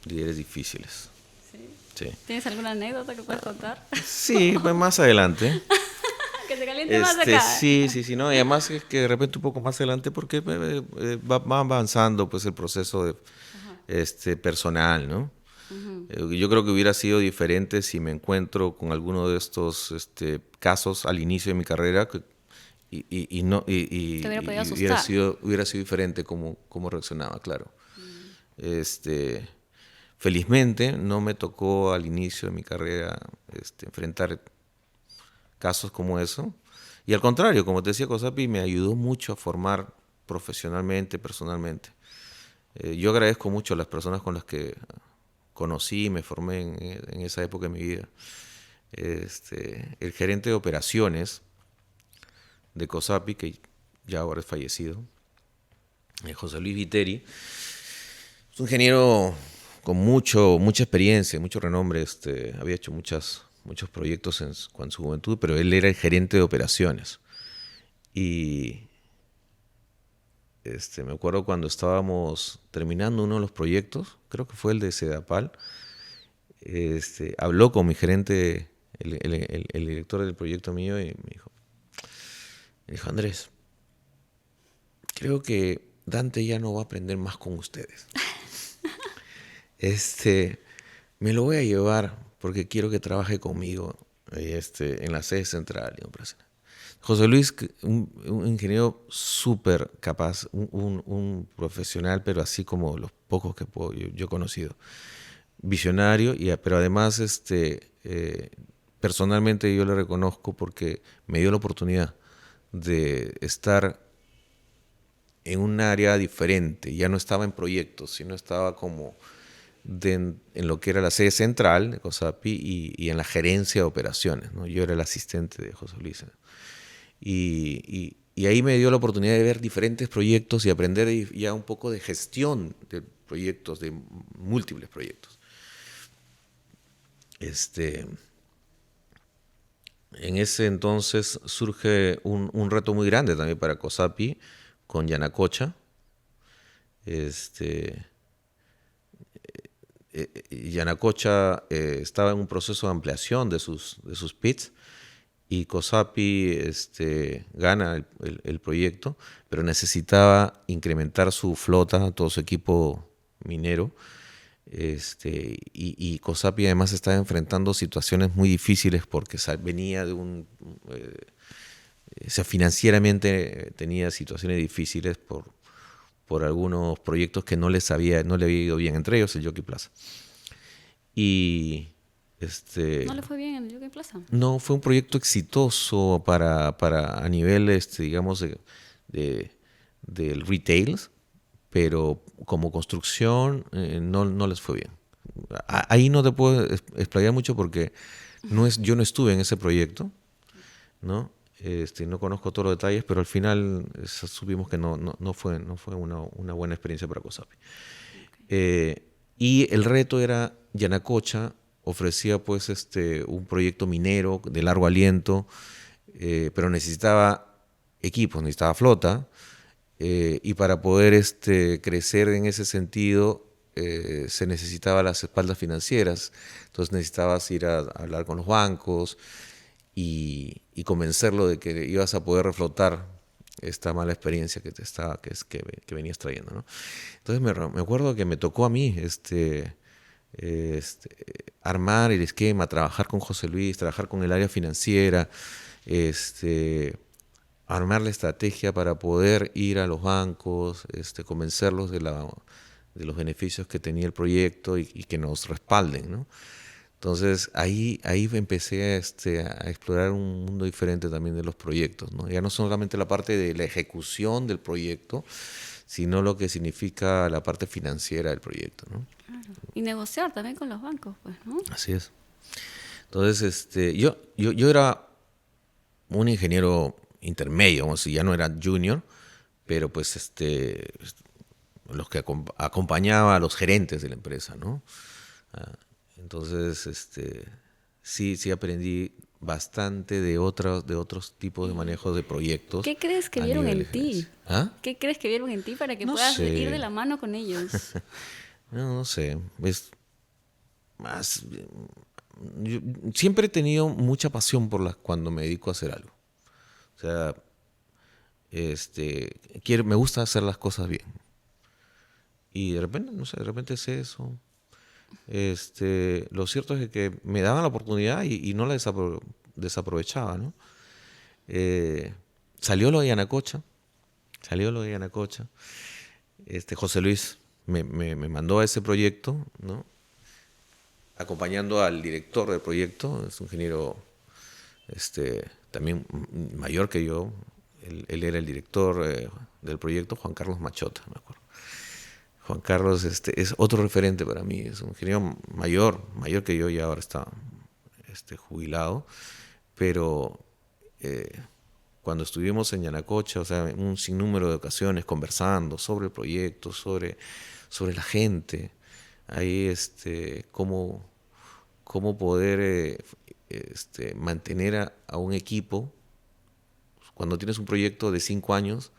líderes difíciles. Sí. ¿Tienes alguna anécdota que puedas contar? Sí, pues más adelante. Que se caliente más acá. Sí, no, y además es que de repente un poco más adelante porque va avanzando pues el proceso personal, ¿no? Yo creo que hubiera sido diferente si me encuentro con alguno de estos casos al inicio de mi carrera Te hubiera podido asustar. hubiera sido diferente cómo reaccionaba, claro. Felizmente no me tocó al inicio de mi carrera enfrentar casos como eso. Y al contrario, como te decía, COSAPI me ayudó mucho a formar profesionalmente, personalmente. Yo agradezco mucho a las personas con las que conocí y me formé en esa época de mi vida. El gerente de operaciones de COSAPI, que ya ahora es fallecido, José Luis Viteri, es un ingeniero con mucha experiencia, mucho renombre. Había hecho muchos proyectos en su juventud, pero él era el gerente de operaciones. Y me acuerdo cuando estábamos terminando uno de los proyectos, creo que fue el de Sedapal, habló con mi gerente, el director del proyecto mío, y me dijo, Andrés, creo que Dante ya no va a aprender más con ustedes. Me lo voy a llevar porque quiero que trabaje conmigo en la sede central. José Luis, un ingeniero súper capaz, un profesional, pero así como los pocos que yo he conocido. Visionario, pero además personalmente yo le reconozco porque me dio la oportunidad de estar en un área diferente. Ya no estaba en proyectos, sino estaba como en lo que era la sede central de COSAPI y en la gerencia de operaciones, ¿no? Yo era el asistente de José Luis. Y ahí me dio la oportunidad de ver diferentes proyectos y aprender ya un poco de gestión de proyectos, de múltiples proyectos. En ese entonces surge un reto muy grande también para COSAPI con Yanacocha. Yanacocha estaba en un proceso de ampliación de sus pits y COSAPI gana el proyecto, pero necesitaba incrementar su flota, todo su equipo minero. Y COSAPI además estaba enfrentando situaciones muy difíciles porque venía de financieramente tenía situaciones difíciles por algunos proyectos que no le había ido bien, entre ellos el Jockey Plaza. Y ¿No le fue bien en el Jockey Plaza? No, fue un proyecto exitoso para a nivel, digamos, del retail, pero como construcción no les fue bien. Ahí no te puedo explayar mucho porque yo no estuve en ese proyecto, ¿no? No conozco todos los detalles, pero al final supimos que no fue una buena experiencia para COSAPI. Y el reto era Yanacocha ofrecía pues un proyecto minero de largo aliento, pero necesitaba equipos, necesitaba flota, y para poder crecer en ese sentido se necesitaban las espaldas financieras. Entonces necesitabas ir a hablar con los bancos y convencerlo de que ibas a poder reflotar esta mala experiencia que venías trayendo, ¿no? Entonces me acuerdo que me tocó a mí armar el esquema, trabajar con José Luis, trabajar con el área financiera, armar la estrategia para poder ir a los bancos, convencerlos de los beneficios que tenía el proyecto y que nos respalden, ¿no? Entonces ahí empecé a explorar un mundo diferente también de los proyectos, ¿no? Ya no solamente la parte de la ejecución del proyecto, sino lo que significa la parte financiera del proyecto, ¿no? Claro. Y negociar también con los bancos, pues, ¿no? Así es. Entonces, yo era un ingeniero intermedio, vamos a decir, ya no era junior, pero pues los que acompañaba a los gerentes de la empresa, ¿no? Entonces, sí aprendí bastante de otros tipos de manejo de proyectos. ¿Qué crees que a vieron nivel en de ti? gerencia. ¿Ah? ¿Qué crees que vieron en ti para que No puedas sé. ir de la mano con ellos? No sé, es más. Yo siempre he tenido mucha pasión cuando me dedico a hacer algo. O sea, me gusta hacer las cosas bien. Y de repente, no sé, de repente es eso. Lo cierto es que me daban la oportunidad y no la desaprovechaba, ¿no? Salió lo de Yanacocha. José Luis me mandó a ese proyecto, ¿no? Acompañando al director del proyecto, es un ingeniero también mayor que yo. Él era el director del proyecto, Juan Carlos Machota, me acuerdo. Juan Carlos es otro referente para mí, es un ingeniero mayor que yo, y ahora está jubilado, pero cuando estuvimos en Yanacocha, o sea, un sinnúmero de ocasiones conversando sobre el proyecto, sobre la gente, ahí cómo poder mantener a un equipo. Cuando tienes un proyecto de 5 años,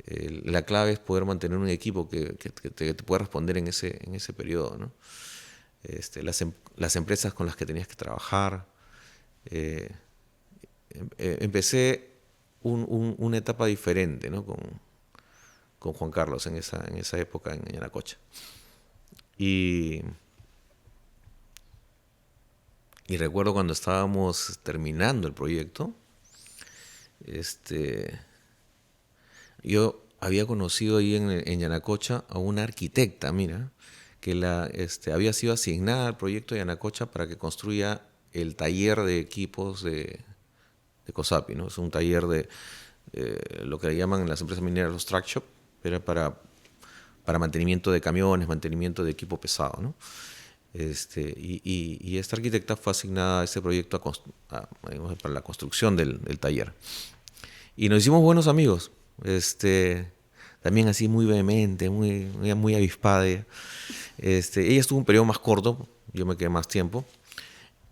la clave es poder mantener un equipo que te pueda responder en ese periodo, ¿no? Las empresas con las que tenías que trabajar. Empecé una etapa diferente, ¿no? con Juan Carlos en esa época en Yanacocha. Y recuerdo cuando estábamos terminando el proyecto, yo había conocido ahí en Yanacocha a una arquitecta, mira, que había sido asignada al proyecto de Yanacocha para que construya el taller de equipos de COSAPI, ¿no? Es un taller de lo que le llaman en las empresas mineras los track shop, era para mantenimiento de camiones, mantenimiento de equipo pesado, ¿no? Y esta arquitecta fue asignada a ese proyecto para la construcción del taller. Y nos hicimos buenos amigos. También así muy vehemente, muy avispada ella. Ella estuvo un periodo más corto, yo me quedé más tiempo.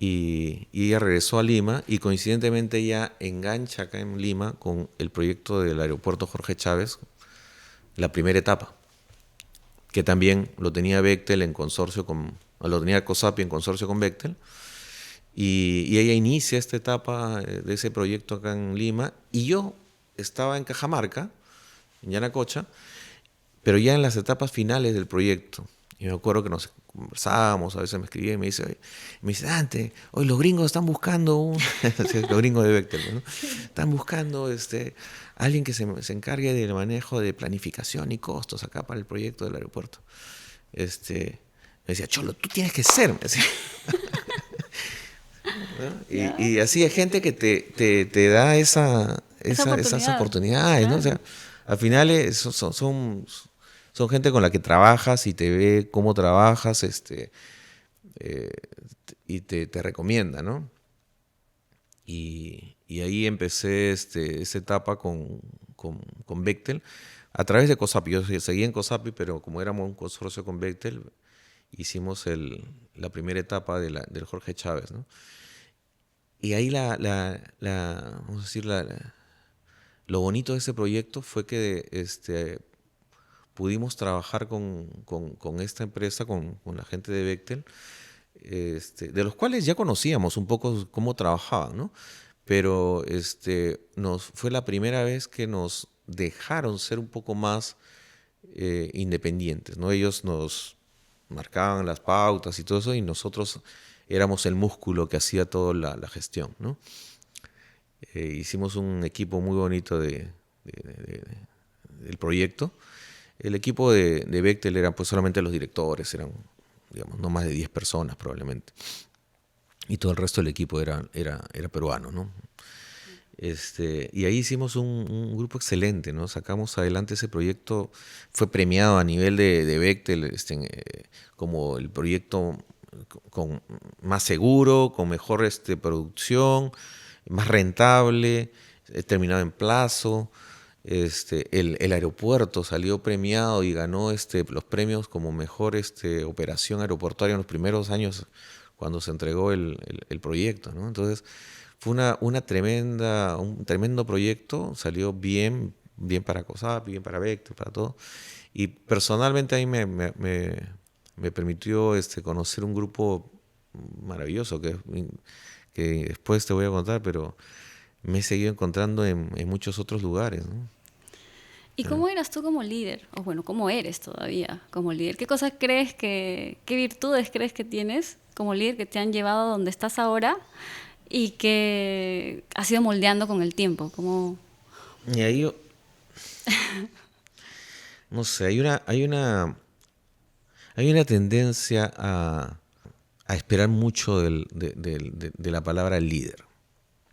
Y ella regresó a Lima y coincidentemente ella engancha acá en Lima con el proyecto del aeropuerto Jorge Chávez, la primera etapa, que también lo tenía Bechtel en consorcio lo tenía COSAPI en consorcio con Bechtel. Y ella inicia esta etapa de ese proyecto acá en Lima, y yo estaba en Cajamarca, en Yanacocha, pero ya en las etapas finales del proyecto. Y me acuerdo que nos conversábamos, a veces me escribía y me dice, Dante, hoy los gringos están buscando los gringos de Bechtel, ¿no? Están buscando alguien que se encargue del manejo de planificación y costos acá para el proyecto del aeropuerto. Me decía, Cholo, tú tienes que ser, me decía. ¿No? Y así hay gente que te da esas oportunidades, claro. ¿no? O sea, al final son gente con la que trabajas y te ve cómo trabajas, y te recomienda, ¿no? Y ahí empecé esa etapa con Bechtel a través de COSAPI. Yo seguía en COSAPI, pero como éramos un consorcio con Bechtel, hicimos la primera etapa del Jorge Chávez, ¿no? Y ahí vamos a decir, lo bonito de ese proyecto fue que pudimos trabajar con esta empresa, con la gente de Bechtel, de los cuales ya conocíamos un poco cómo trabajaban, ¿no? Pero fue la primera vez que nos dejaron ser un poco más independientes, ¿no? Ellos nos marcaban las pautas y todo eso, y nosotros éramos el músculo que hacía toda la gestión, ¿no? Hicimos un equipo muy bonito del proyecto. El equipo de Bechtel eran pues solamente los directores, eran, digamos, no más de 10 personas probablemente. Y todo el resto del equipo era peruano, ¿no? Y ahí hicimos un grupo excelente, ¿no? Sacamos adelante ese proyecto, fue premiado a nivel de Bechtel, como el proyecto más seguro, con mejor producción, más rentable, terminado en plazo. El aeropuerto salió premiado y ganó los premios como mejor operación aeroportuaria en los primeros años cuando se entregó el proyecto, ¿no? Entonces fue un tremendo proyecto, salió bien para COSAP, bien para Bechtel, para todo. Y personalmente a mí me permitió conocer un grupo maravilloso que después te voy a contar, pero me he seguido encontrando en muchos otros lugares, ¿no? ¿Y cómo eras tú como líder? O bueno, ¿cómo eres todavía como líder? ¿Qué cosas crees qué virtudes crees que tienes como líder que te han llevado a donde estás ahora y que has ido moldeando con el tiempo? Y ahí yo, no sé, hay una tendencia a esperar mucho de la palabra líder,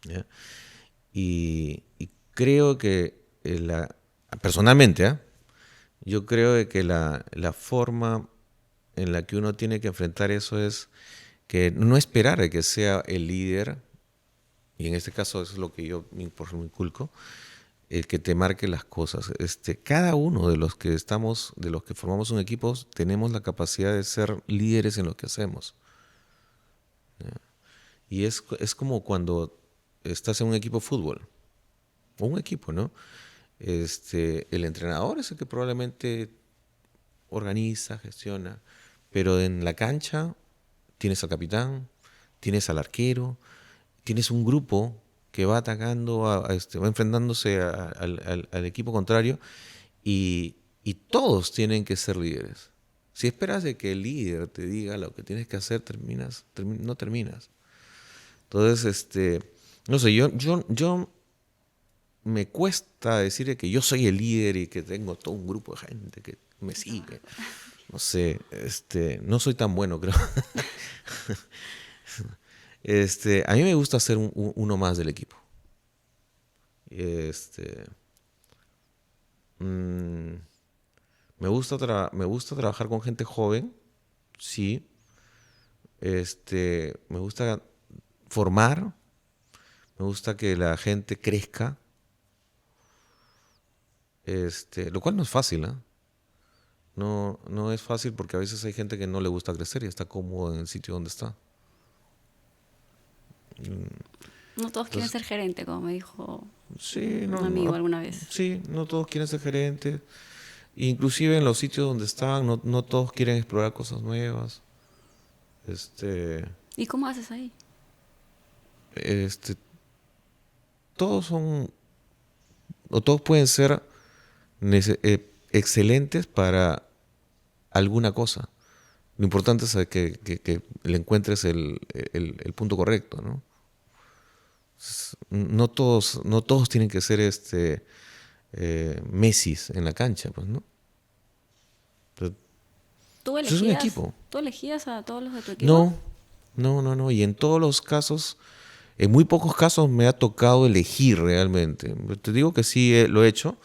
¿ya? Y creo que personalmente, ¿eh? Yo creo de que la forma en la que uno tiene que enfrentar eso es que no esperar de que sea el líder, y en este caso eso es lo que yo por ejemplo, me inculco, el que te marque las cosas. Cada uno de los que formamos un equipo, tenemos la capacidad de ser líderes en lo que hacemos. Y es como cuando estás en un equipo de fútbol, o un equipo, ¿no? El entrenador es el que probablemente organiza, gestiona, pero en la cancha tienes al capitán, tienes al arquero, tienes un grupo que va atacando, va enfrentándose al equipo contrario y todos tienen que ser líderes. Si esperas de que el líder te diga lo que tienes que hacer, no terminas. Entonces, no sé, yo me cuesta decir que yo soy el líder y que tengo todo un grupo de gente que me sigue. No sé, no soy tan bueno, creo. A mí me gusta ser uno más del equipo. Mm, me gusta trabajar con gente joven, sí. Me gusta formar, me gusta que la gente crezca, lo cual no es fácil, ¿eh? No es fácil porque a veces hay gente que no le gusta crecer y está cómodo en el sitio donde está. No todos quieren Entonces, ser gerente, como me dijo sí, un amigo alguna vez. sí, no todos quieren ser gerentes. Inclusive en los sitios donde están, no todos quieren explorar cosas nuevas. ¿Y cómo haces ahí? Este, todos son, o todos pueden ser excelentes para alguna cosa. Lo importante es que le encuentres el punto correcto, ¿no? No todos tienen que ser Messis en la cancha, pues, ¿no? Pero eso es un equipo. ¿Tú elegías a todos los de tu equipo? No. Y en todos los casos, en muy pocos casos me ha tocado elegir realmente. Te digo que sí lo he hecho.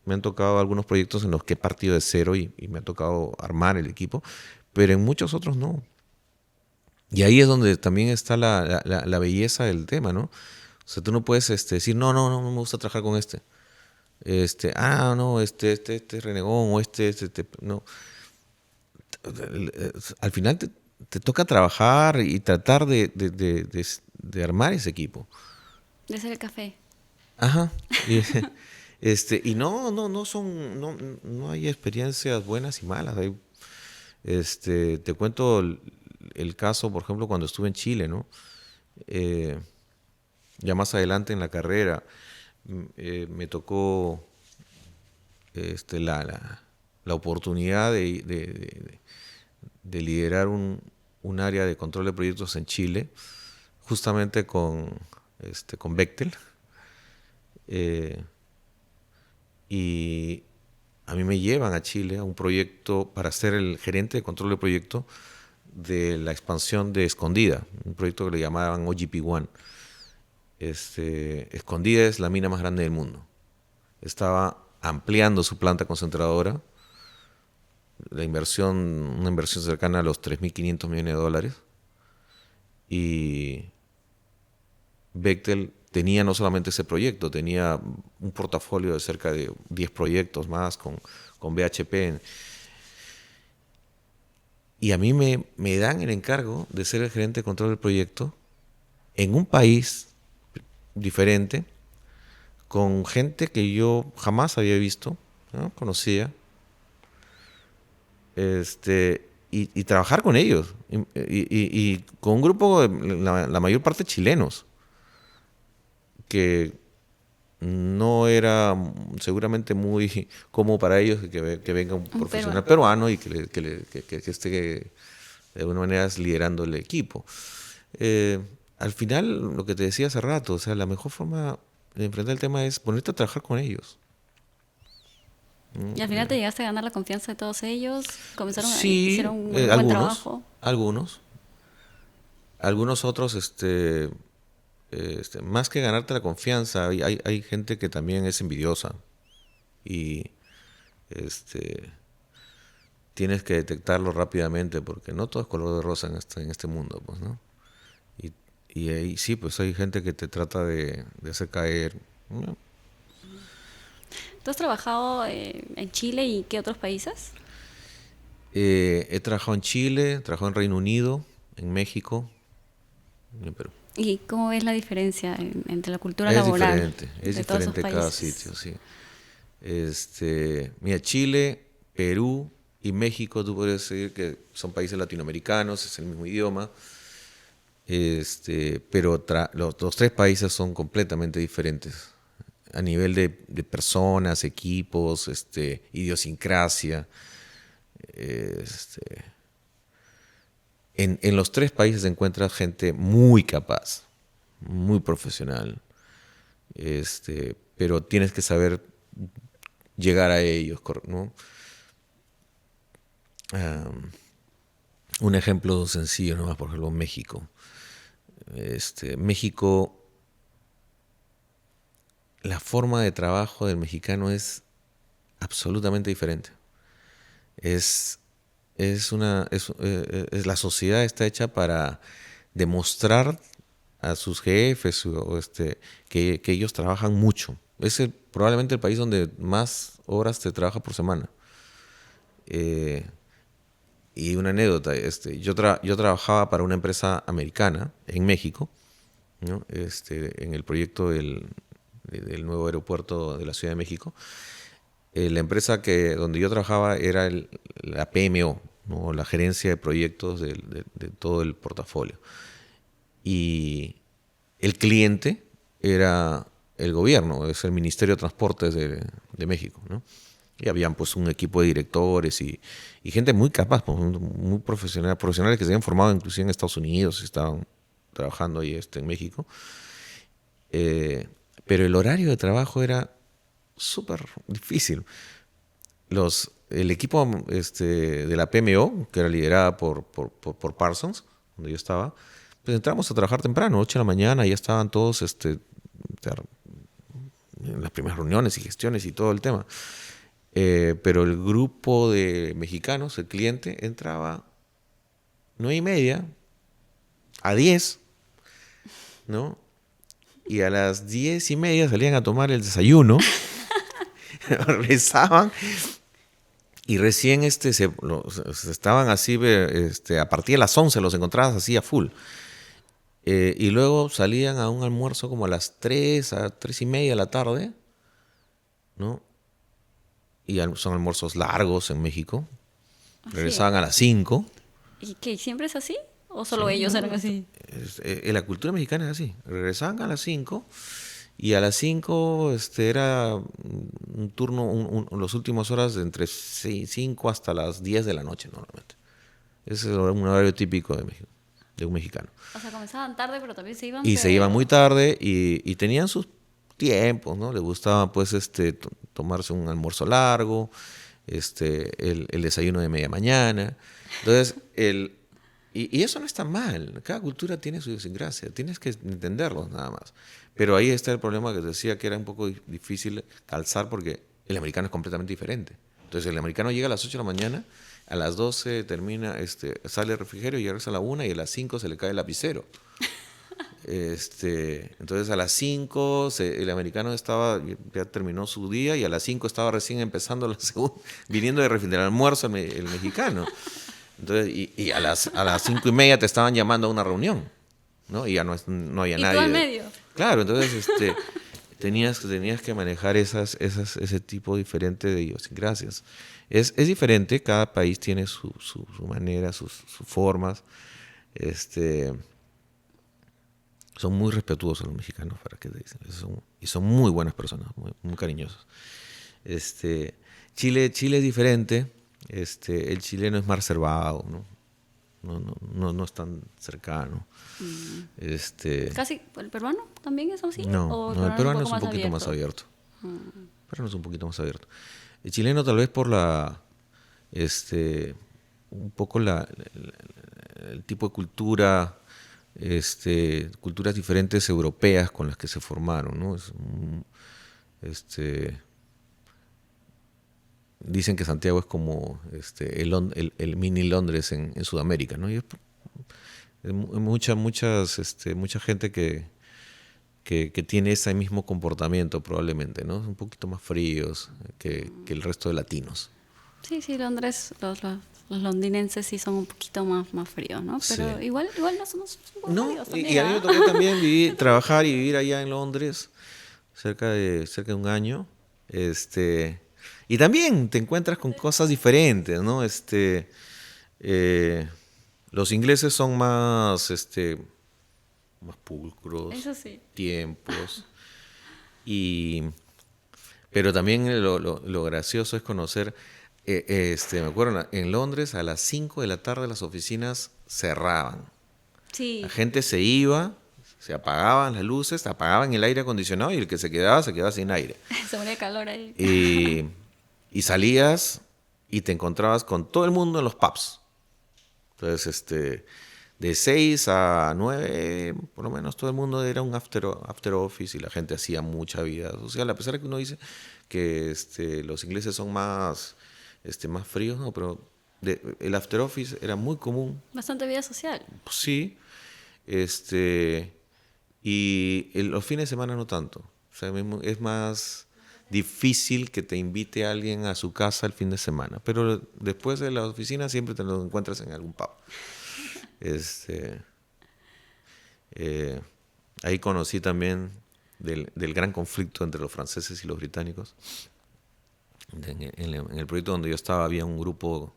Me han tocado algunos proyectos en los que he partido de cero y me ha tocado armar el equipo, pero en muchos otros no. Y ahí es donde también está la belleza del tema, ¿no? O sea, tú no puedes decir, no me gusta trabajar con este. No, este renegón o no. Al final te toca trabajar y tratar de armar ese equipo. De hacer el café. Ajá. Y no hay experiencias buenas y malas. Te cuento el caso, por ejemplo, cuando estuve en Chile, ¿no? Ya más adelante en la carrera me tocó la oportunidad de liderar un área de control de proyectos en Chile, justamente con Bechtel. Y a mí me llevan a Chile a un proyecto para ser el gerente de control de proyecto de la expansión de Escondida, un proyecto que le llamaban OGP One. Escondida es la mina más grande del mundo. Estaba ampliando su planta concentradora, una inversión cercana a los $3.500 millones. Y Bechtel tenía no solamente ese proyecto, tenía un portafolio de cerca de 10 proyectos más con BHP. Y a mí me dan el encargo de ser el gerente de control del proyecto en un país diferente, con gente que yo jamás había visto, ¿no? Conocía, y trabajar con ellos, y con un grupo, la mayor parte chilenos, que no era seguramente muy cómodo para ellos que venga un profesional peruano y que esté de alguna manera liderando el equipo. Al final, lo que te decía hace rato, o sea, la mejor forma de enfrentar el tema es ponerte a trabajar con ellos. ¿Y al final te llegaste a ganar la confianza de todos ellos? Sí, ¿Hicieron un buen trabajo? Algunos otros, más que ganarte la confianza, hay gente que también es envidiosa y tienes que detectarlo rápidamente porque no todo es color de rosa en este mundo, pues, ¿no? Y ahí sí, pues hay gente que te trata de hacer caer, ¿no? ¿Tú has trabajado en Chile y qué otros países? He trabajado en Chile, he trabajado en Reino Unido, en México y en Perú. ¿Y cómo ves la diferencia entre la cultura laboral Es de todos esos diferente cada países? sitio, sí. Mira, Chile, Perú y México, tú podrías decir que son países latinoamericanos, es el mismo idioma, pero los tres países son completamente diferentes a nivel de personas, equipos, idiosincrasia. En los tres países encuentras gente muy capaz, muy profesional, pero tienes que saber llegar a ellos, ¿no? Un ejemplo sencillo nomás, por ejemplo, México. México, la forma de trabajo del mexicano es absolutamente diferente. La sociedad está hecha para demostrar a sus jefes que ellos trabajan mucho. Es probablemente el país donde más horas te trabaja por semana. Y una anécdota, yo trabajaba para una empresa americana en México, ¿no? En el proyecto del nuevo aeropuerto de la Ciudad de México. La empresa donde yo trabajaba era la PMO, ¿no? La gerencia de proyectos de todo el portafolio. Y el cliente era el gobierno, es el Ministerio de Transportes de México, ¿no? Y habían pues un equipo de directores y gente muy capaz, pues, muy profesionales que se habían formado inclusive en Estados Unidos y estaban trabajando ahí en México. Pero el horario de trabajo era súper difícil. El equipo de la PMO, que era liderada por Parsons, donde yo estaba, pues entramos a trabajar temprano, 8 de la mañana, ya estaban todos en las primeras reuniones y gestiones y todo el tema. Pero el grupo de mexicanos, el cliente, entraba 9:30 a 10, ¿no? Y a las 10:30 salían a tomar el desayuno, regresaban y recién estaban así, a partir de las 11 los encontrabas así a full. Y luego salían a un almuerzo como a las 3:30 de la tarde, ¿no? Y son almuerzos largos en México. Regresaban a las 5. ¿Y qué? ¿Siempre es así? ¿O solo Sí, ellos no, eran así? La cultura mexicana es así. Regresaban a las 5 y a las 5 era un turno, las últimas horas de entre 5 hasta las 10 de la noche normalmente. Ese es un horario típico de México, de un mexicano. O sea, comenzaban tarde, pero también se iban. Y se iban muy tarde y tenían sus tiempos, ¿no? Les gustaba pues tomarse un almuerzo largo, el desayuno de media mañana. Entonces, y eso no está mal. Cada cultura tiene su idiosincrasia. Tienes que entenderlos nada más. Pero ahí está el problema que te decía que era un poco difícil calzar porque el americano es completamente diferente. Entonces el americano llega a las 8 de la mañana, a las 12 termina, sale el refrigerio y regresa a la 1 y a las 5 se le cae el lapicero. Entonces a las 5 el americano ya terminó su día y a las 5 estaba recién empezando viniendo del almuerzo el mexicano. Entonces, y a las 5:30 te estaban llamando a una reunión, ¿no? Y ya no había nadie. ¿Y tú en medio? Claro, entonces tenías que manejar ese tipo diferente de idiosincrasias. Es diferente, cada país tiene su manera, sus formas. Son muy respetuosos los mexicanos, para que te dicen. Y son muy buenas personas, muy, muy cariñosos. Chile es diferente. El chileno es más reservado, ¿no? No es tan cercano. Casi, ¿el peruano también es así? No, el peruano es un poquito más abierto. El peruano es un poquito más abierto. El chileno tal vez por un poco el tipo de cultura, culturas diferentes europeas con las que se formaron, ¿no? Dicen que Santiago es como el mini Londres en Sudamérica, ¿no? Y mucha gente que tiene ese mismo comportamiento probablemente, ¿no? Un poquito más fríos que el resto de latinos. Sí, Londres, los londinenses sí son un poquito más fríos, ¿no? Pero sí. igual no somos un poco fríos también. Y a mí me tocó también trabajar y vivir allá en Londres cerca de un año. Y también te encuentras con cosas diferentes, ¿no? Los ingleses son más pulcros, eso sí, tiempos. Pero también lo gracioso es conocer, me acuerdo, en Londres a las 5 de la tarde las oficinas cerraban. Sí. La gente se iba, se apagaban las luces, apagaban el aire acondicionado y el que se quedaba sin aire. Se moría de calor ahí. Y salías y te encontrabas con todo el mundo en los pubs. Entonces, de 6 a 9, por lo menos todo el mundo era un after office y la gente hacía mucha vida social. A pesar de que uno dice que los ingleses son más fríos, no, pero el after office era muy común. Bastante vida social. Sí. Y los fines de semana no tanto. O sea, es más difícil que te invite a alguien a su casa el fin de semana, pero después de la oficina siempre te lo encuentras en algún pub. Ahí conocí también del gran conflicto entre los franceses y los británicos. En el proyecto donde yo estaba había un grupo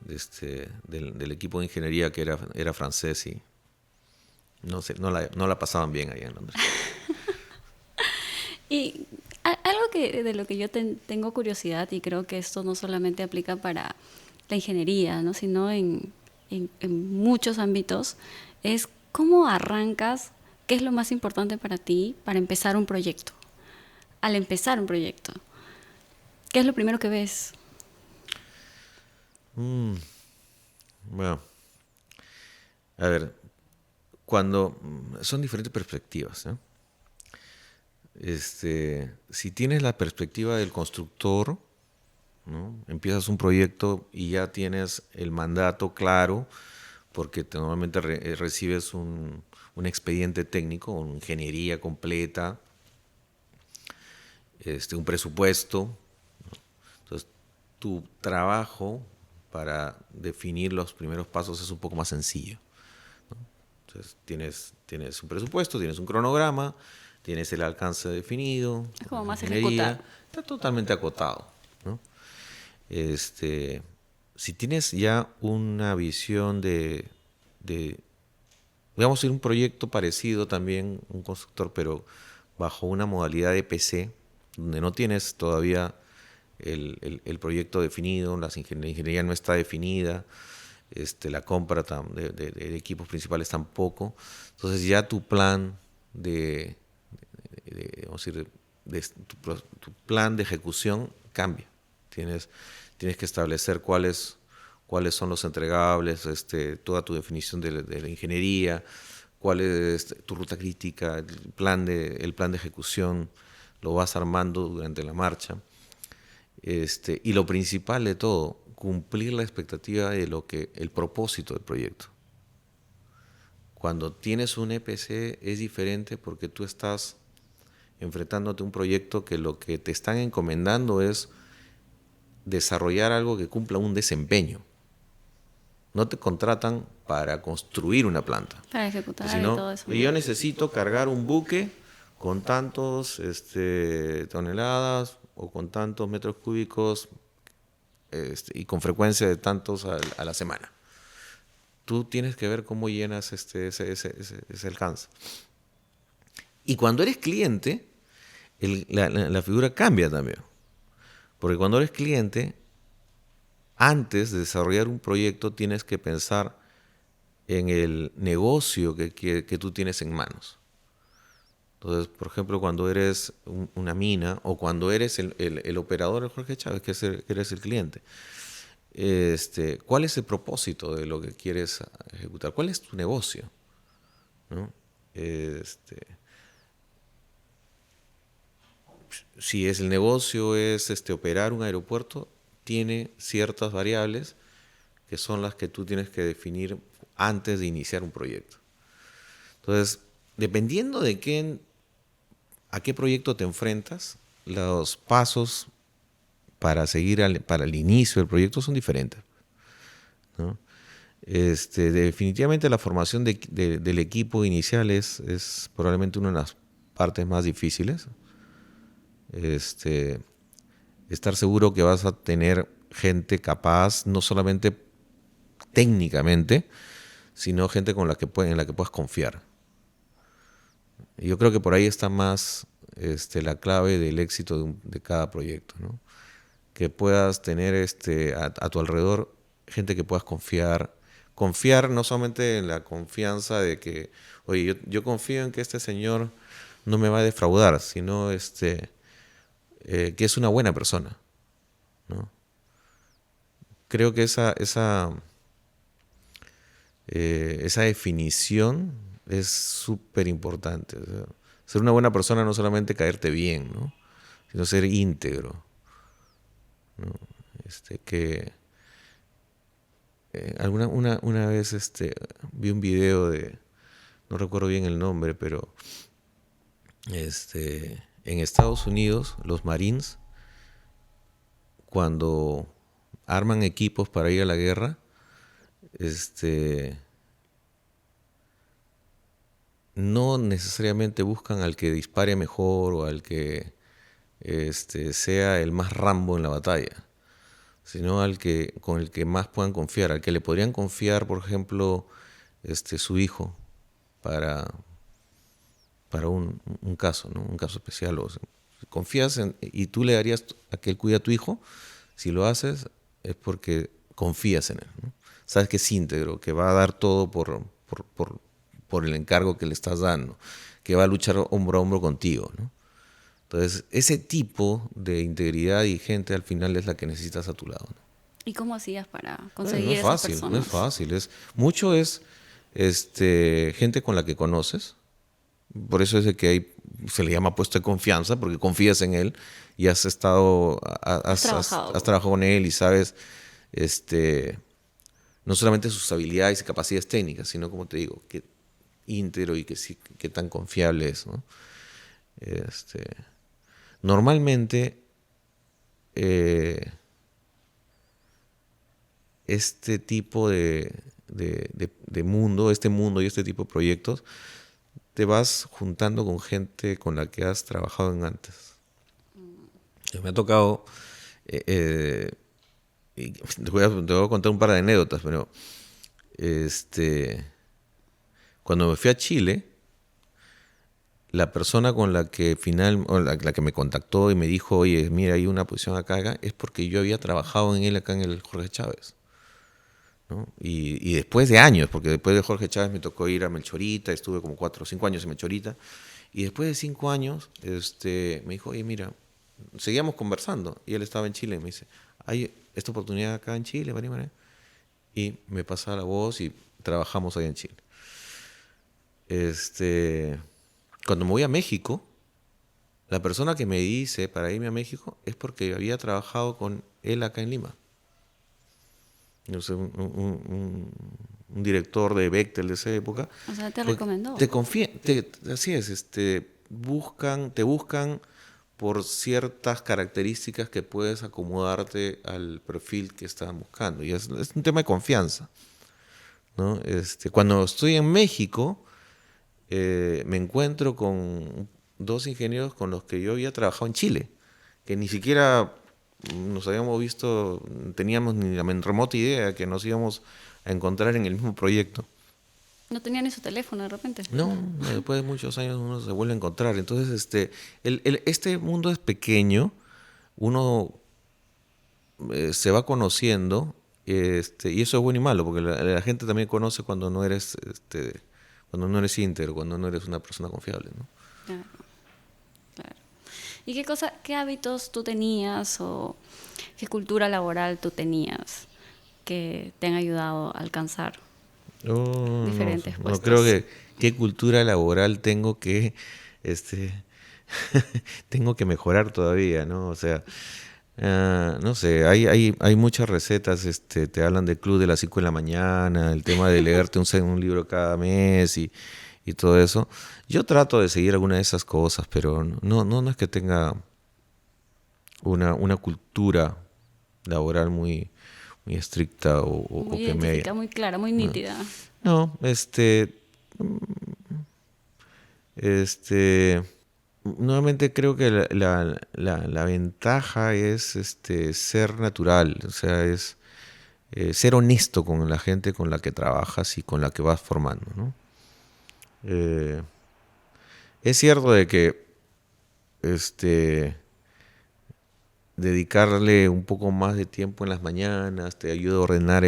del equipo de ingeniería que era francés y no la pasaban bien allá en Londres. Y algo de lo que yo tengo curiosidad, y creo que esto no solamente aplica para la ingeniería, ¿no? Sino en muchos ámbitos, es cómo arrancas, qué es lo más importante para ti para empezar un proyecto. Al empezar un proyecto, ¿qué es lo primero que ves? Bueno, a ver, cuando son diferentes perspectivas, ¿no? Si tienes la perspectiva del constructor, ¿no? Empiezas un proyecto y ya tienes el mandato claro, porque normalmente recibes un expediente técnico, una ingeniería completa, un presupuesto, ¿no? Entonces, tu trabajo para definir los primeros pasos es un poco más sencillo, ¿no? Entonces, tienes un presupuesto, tienes un cronograma, tienes el alcance definido. Es como más ejecutar. Está totalmente acotado, ¿no? Si tienes ya una visión de digamos, un proyecto parecido también, un constructor, pero bajo una modalidad de EPC, donde no tienes todavía el proyecto definido, la ingeniería no está definida, la compra de equipos principales tampoco. Entonces ya tu plan tu plan de ejecución cambia. Tienes que establecer cuál es cuáles son los entregables, toda tu definición de la ingeniería, cuál es tu ruta crítica, el plan de ejecución, lo vas armando durante la marcha. Y lo principal de todo, cumplir la expectativa de el propósito del proyecto. Cuando tienes un EPC es diferente porque tú estás enfrentándote a un proyecto que lo que te están encomendando es desarrollar algo que cumpla un desempeño. No te contratan para construir una planta. Para ejecutar y Sino, todo eso. yo necesito cargar un buque con tantos toneladas o con tantos metros cúbicos y con frecuencia de tantos a la semana. Tú tienes que ver cómo llenas ese alcance. Y cuando eres cliente, la figura cambia también. Porque cuando eres cliente, antes de desarrollar un proyecto tienes que pensar en el negocio que tú tienes en manos. Entonces, por ejemplo, cuando eres una mina o cuando eres el operador, el Jorge Chávez, que eres el cliente, ¿cuál es el propósito de lo que quieres ejecutar? ¿Cuál es tu negocio? ¿No? Si el negocio es operar un aeropuerto, tiene ciertas variables que son las que tú tienes que definir antes de iniciar un proyecto. Entonces, dependiendo de a qué proyecto te enfrentas, los pasos para para el inicio del proyecto son diferentes, ¿no? Definitivamente la formación del equipo inicial es probablemente una de las partes más difíciles. Estar seguro que vas a tener gente capaz, no solamente técnicamente, sino gente en la que puedas confiar. Y yo creo que por ahí está más la clave del éxito de cada proyecto, ¿no? Que puedas tener a tu alrededor gente que puedas confiar. Confiar no solamente en la confianza de que, oye, yo confío en que este señor no me va a defraudar, sino que es una buena persona, ¿no? Creo que esa definición es súper importante. O sea, ser una buena persona no solamente caerte bien, ¿no? Sino ser íntegro, ¿no? Una vez vi un video no recuerdo bien el nombre, pero en Estados Unidos los Marines, cuando arman equipos para ir a la guerra, no necesariamente buscan al que dispare mejor o al que sea el más Rambo en la batalla, sino con el que más puedan confiar, al que le podrían confiar, por ejemplo, su hijo para un caso, ¿no? Un caso especial. O sea, confías y tú le darías a que él cuide a tu hijo, si lo haces es porque confías en él, ¿no? Sabes que es íntegro, que va a dar todo por el encargo que le estás dando, que va a luchar hombro a hombro contigo, ¿no? Entonces, ese tipo de integridad y gente al final es la que necesitas a tu lado, ¿no? ¿Y cómo hacías para conseguir No es esas fácil, personas? no es fácil. Mucho es gente con la que conoces. Por eso es de que se le llama puesto de confianza, porque confías en él y has trabajado con él y sabes no solamente sus habilidades y capacidades técnicas, sino, como te digo, qué íntegro y qué tan confiable es, ¿no? Normalmente este tipo de mundo, este mundo y este tipo de proyectos, te vas juntando con gente con la que has trabajado en antes. Me ha tocado, y te voy a contar un par de anécdotas, pero cuando me fui a Chile, la persona con la que la que me contactó y me dijo, oye, mira, hay una posición acá, es porque yo había trabajado en él acá en el Jorge Chávez, ¿no? Y después de años, porque después de Jorge Chávez me tocó ir a Melchorita, estuve como 4 o 5 años en Melchorita, y después de 5 años me dijo, oye, mira, seguíamos conversando, y él estaba en Chile, y me dice, hay esta oportunidad acá en Chile, María. y me pasa la voz y trabajamos ahí en Chile. Cuando me voy a México, la persona que me dice para irme a México es porque había trabajado con él acá en Lima. No sé, un director de Bechtel de esa época. O sea, te recomendó. Así es, te buscan por ciertas características que puedes acomodarte al perfil que estaban buscando. Y es un tema de confianza, ¿no? Cuando estoy en México, me encuentro con 2 ingenieros con los que yo había trabajado en Chile, que ni siquiera nos habíamos visto, teníamos ni la remota idea que nos íbamos a encontrar en el mismo proyecto. ¿No tenía ni su teléfono de repente? No, después de muchos años uno se vuelve a encontrar. Entonces, este mundo es pequeño, uno se va conociendo, y eso es bueno y malo, porque la gente también conoce cuando no eres íntegro, cuando no eres una persona confiable, ¿no? Claro, claro. ¿Y qué hábitos tú tenías o qué cultura laboral tú tenías que te han ayudado a alcanzar diferentes No puestos? creo qué cultura laboral tengo que tengo que mejorar todavía, ¿no? O sea, no sé, hay muchas recetas, te hablan del club de las 5 de la mañana, el tema de leerte un libro cada mes y todo eso. Yo trato de seguir alguna de esas cosas, pero no es que tenga una cultura laboral muy estricta o Muy que me identificada, muy clara, muy nítida. No, nuevamente creo que la ventaja es ser natural, o sea, es ser honesto con la gente con la que trabajas y con la que vas formando, ¿no? Es cierto de que dedicarle un poco más de tiempo en las mañanas te ayuda a ordenar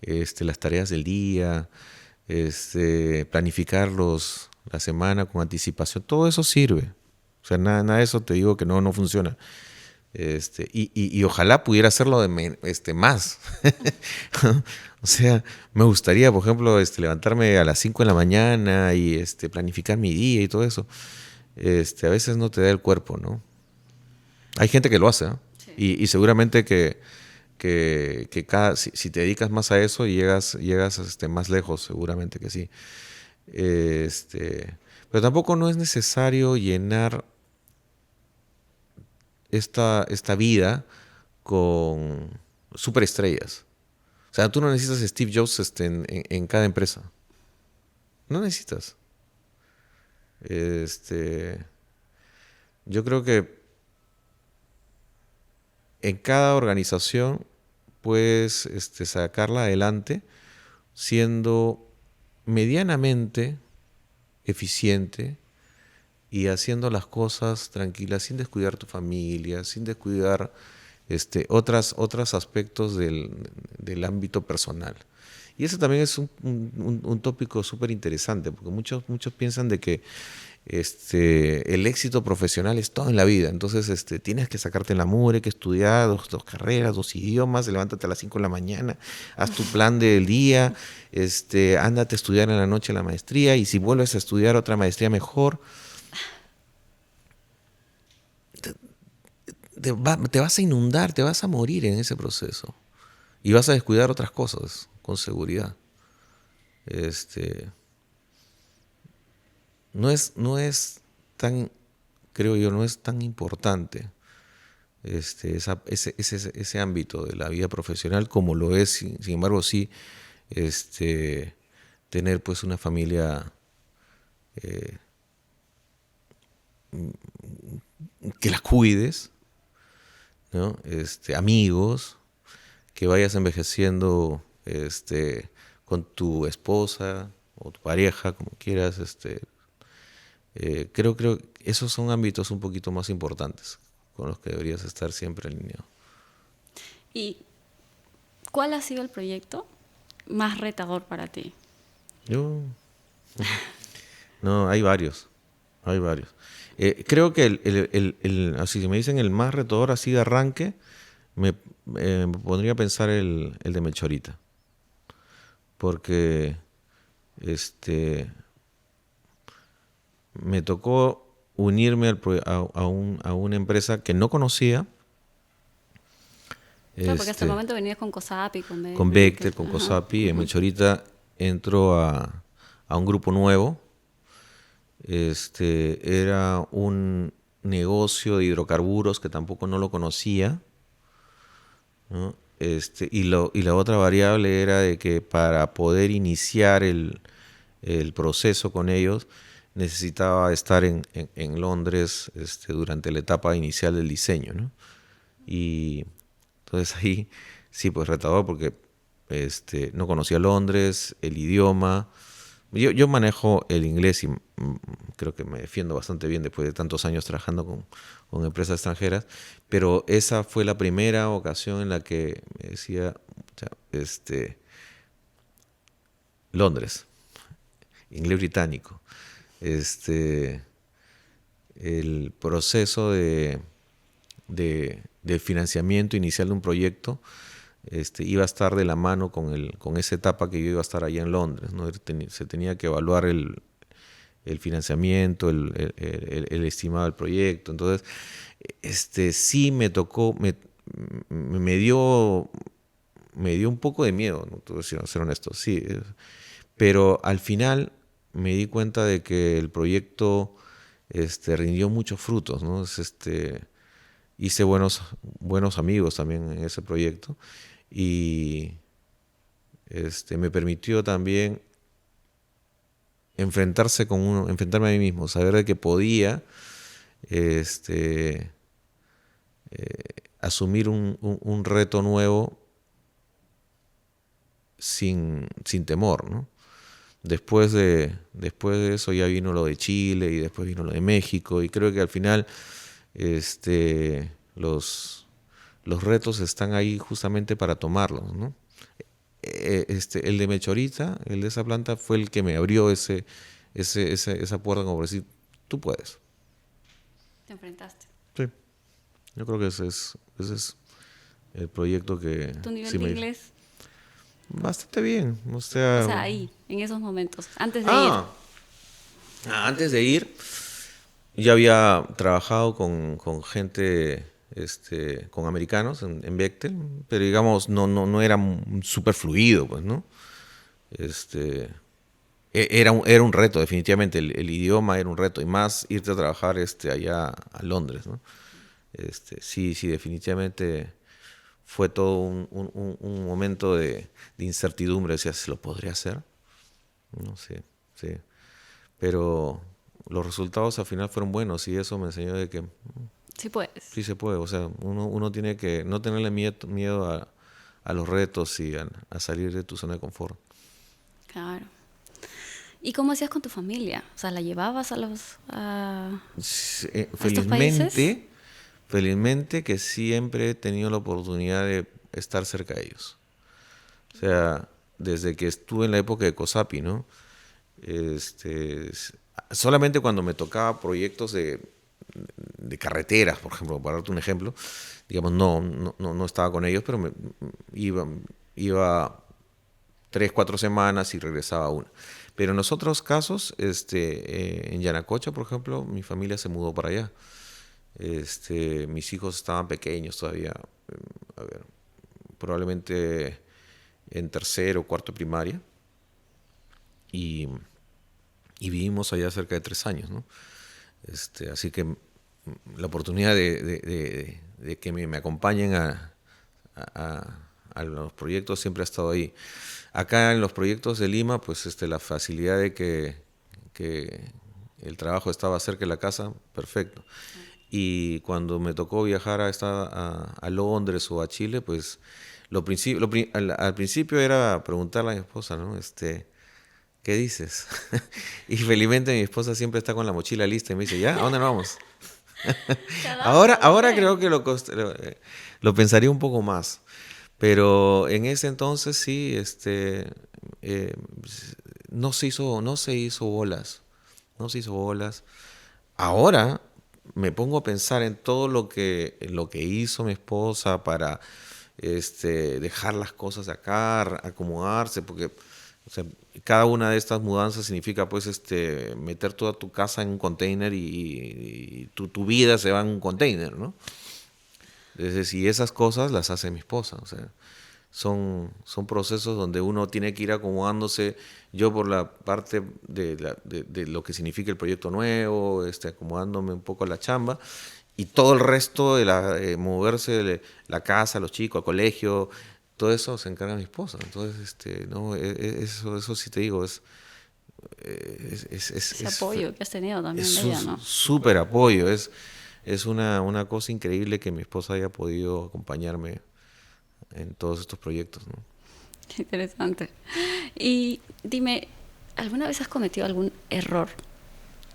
las tareas del día, planificar la semana con anticipación, todo eso sirve. O sea, nada de eso te digo que no funciona. Y ojalá pudiera hacerlo más. O sea, me gustaría, por ejemplo, levantarme a las 5 de la mañana y planificar mi día y todo eso. A veces no te da el cuerpo, ¿no? Hay gente que lo hace, ¿eh? Sí. Y seguramente que si te dedicas más a eso llegas más lejos, seguramente que sí. Pero tampoco no es necesario llenar esta vida con superestrellas. O sea, tú no necesitas Steve Jobs en cada empresa. No necesitas. Yo creo que en cada organización puedes sacarla adelante siendo medianamente eficiente y haciendo las cosas tranquilas, sin descuidar tu familia, sin descuidar otros aspectos del ámbito personal. Y ese también es un tópico súper interesante, porque muchos piensan de que el éxito profesional es todo en la vida. Entonces tienes que sacarte la mugre, que estudiar dos carreras, 2 idiomas, levántate a las 5 de la mañana, haz tu plan del día, ándate a estudiar en la noche la maestría, y si vuelves a estudiar otra maestría mejor. Te vas a inundar, te vas a morir en ese proceso. Y vas a descuidar otras cosas, con seguridad. No es tan, creo yo, no es tan importante ese ámbito de la vida profesional como lo es, sin embargo, sí, tener pues una familia que la cuides, ¿no? Amigos, que vayas envejeciendo con tu esposa o tu pareja, como quieras. Creo que esos son ámbitos un poquito más importantes con los que deberías estar siempre alineado. ¿Y cuál ha sido el proyecto más retador para ti? No, hay varios. Creo que así me dicen el más retador así de arranque, me pondría a pensar el de Melchorita. porque me tocó unirme a una empresa que no conocía. Claro, porque hasta el momento venías con COSAPI, Con Bechtel, con COSAPI. En Melchorita entro a un grupo nuevo. Era un negocio de hidrocarburos que tampoco no lo conocía, ¿no? Y la otra variable era de que para poder iniciar el proceso con ellos necesitaba estar en Londres durante la etapa inicial del diseño, ¿no? Y entonces ahí sí, pues retador porque no conocía Londres, el idioma. Yo manejo el inglés y creo que me defiendo bastante bien después de tantos años trabajando con empresas extranjeras, pero esa fue la primera ocasión en la que me decía, o sea, Londres, inglés británico, el proceso de financiamiento inicial de un proyecto iba a estar de la mano con esa etapa que yo iba a estar allá en Londres, ¿no? Se tenía que evaluar el financiamiento, el estimado del proyecto. Entonces, sí me tocó, me dio un poco de miedo, no te voy a ser honesto, sí, pero al final me di cuenta de que el proyecto rindió muchos frutos, ¿no? Hice buenos amigos también en ese proyecto y me permitió también enfrentarme a mí mismo, saber de que podía asumir un reto nuevo sin temor, ¿no? Después de eso ya vino lo de Chile y después vino lo de México y creo que al final los retos están ahí justamente para tomarlos, ¿no? El de Melchorita, el de esa planta, fue el que me abrió esa puerta como para decir, tú puedes. Te enfrentaste. Sí, yo creo que ese es el proyecto que... ¿Tu nivel de inglés? Bastante bien, o sea, ahí, en esos momentos, antes de ir. Antes de ir, ya había trabajado con gente... con americanos en Bechtel, pero digamos no era súper fluido, pues, ¿no? Era un reto, definitivamente, el idioma era un reto, y más irte a trabajar allá a Londres, ¿no? Sí, definitivamente fue todo un momento de incertidumbre, decía, ¿se lo podría hacer? No sé, sí. Pero los resultados al final fueron buenos y eso me enseñó de que... Sí puedes. Sí se puede, o sea, uno tiene que no tenerle miedo a los retos y a salir de tu zona de confort. Claro. ¿Y cómo hacías con tu familia? O sea, ¿la llevabas a estos países? Felizmente que siempre he tenido la oportunidad de estar cerca de ellos. O sea, desde que estuve en la época de COSAPI, ¿no? Solamente cuando me tocaba proyectos de carreteras, por ejemplo, para darte un ejemplo, digamos, no estaba con ellos, pero iba 3-4 semanas y regresaba una. Pero en los otros casos, en Yanacocha, por ejemplo, mi familia se mudó para allá. Mis hijos estaban pequeños todavía, a ver, probablemente en tercero o cuarto de primaria, y vivimos allá cerca de 3 años, ¿no? Así que la oportunidad de que me acompañen a los proyectos siempre ha estado ahí. Acá en los proyectos de Lima, pues la facilidad de que el trabajo estaba cerca de la casa, perfecto. Y cuando me tocó viajar a Londres o a Chile, pues al principio era preguntarle a mi esposa, ¿no? ¿Qué dices? Y felizmente mi esposa siempre está con la mochila lista y me dice, ¿ya? ¿A dónde nos vamos? Ahora creo que lo pensaría un poco más. Pero en ese entonces sí, no se hizo bolas. No se hizo bolas. Ahora me pongo a pensar en todo lo que hizo mi esposa para dejar las cosas de acá, acomodarse, porque O sea, cada una de estas mudanzas significa pues meter toda tu casa en un container y tu vida se va en un container, ¿no? Entonces, y esas cosas las hace mi esposa, o sea, son procesos donde uno tiene que ir acomodándose, yo por la parte de lo que significa el proyecto nuevo, acomodándome un poco a la chamba, y todo el resto de moverse de la casa, los chicos, al colegio, todo eso se encarga mi esposa. Entonces, no, eso sí te digo, Ese apoyo que has tenido también es de un ella, ¿no? súper apoyo, es una cosa increíble que mi esposa haya podido acompañarme en todos estos proyectos, ¿no? Qué interesante. Y dime, ¿alguna vez has cometido algún error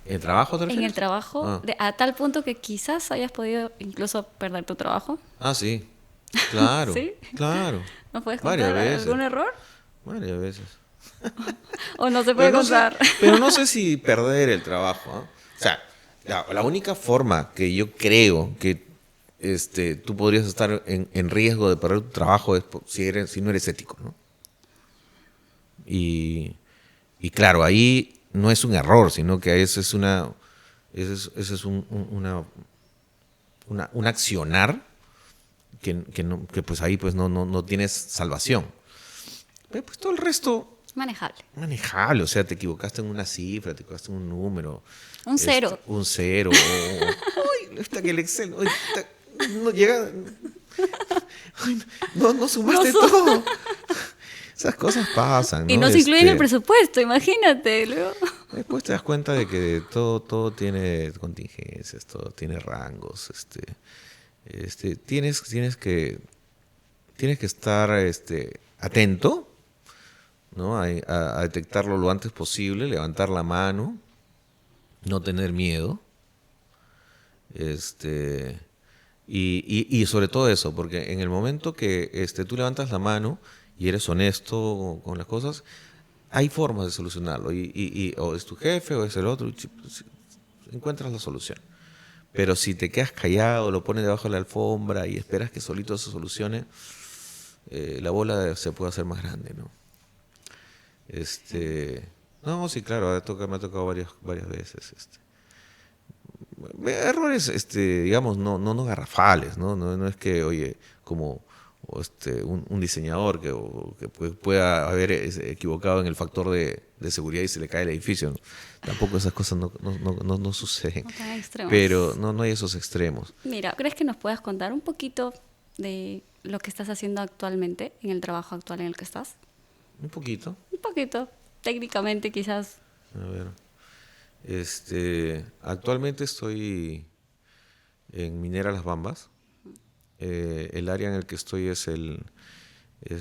¿En el trabajo te en el refieres? trabajo Ah, a tal punto que quizás hayas podido incluso perder tu trabajo? sí, claro, ¿Sí? claro, ¿Nos puedes varias contar veces, algún error? varias veces. ¿O no se Pero puede no sé, contar? pero no sé si perder el trabajo, ¿ah? O sea, la única forma que yo creo que tú podrías estar en riesgo de perder tu trabajo es si no eres ético, ¿no? Y, y claro, ahí no es un error, sino que eso es eso es un accionar que pues ahí pues no tienes salvación. Pero pues todo el resto Manejable. manejable, o sea, te equivocaste en una cifra, te equivocaste en un número, Un cero. un cero, uy, está que el Excel, uy, no llega, uy, no No sumaste su- todo. Esas cosas pasan, Y ¿no? no se incluye en el presupuesto, imagínate. Luego. Después te das cuenta de que todo tiene contingencias, todo tiene rangos, tienes que estar atento, ¿no? A detectarlo lo antes posible, levantar la mano, no tener miedo, y sobre todo eso, porque en el momento que tú levantas la mano y eres honesto con las cosas, hay formas de solucionarlo, o es tu jefe o es el otro, encuentras la solución. Pero si te quedas callado, lo pones debajo de la alfombra y esperas que solito se solucione, la bola se puede hacer más grande, ¿no? No, sí, claro, me ha tocado varias veces. Errores, digamos, no garrafales, ¿no? No es que, oye, como un diseñador que pueda haber equivocado en el factor de seguridad y se le cae el edificio, ¿no? Tampoco esas cosas no suceden. No tan extremos. Pero no hay esos extremos. Mira, ¿crees que nos puedas contar un poquito de lo que estás haciendo actualmente, en el trabajo actual en el que estás? Un poquito. Un poquito, técnicamente quizás. A ver. Actualmente estoy en Minera Las Bambas. El área en el que estoy es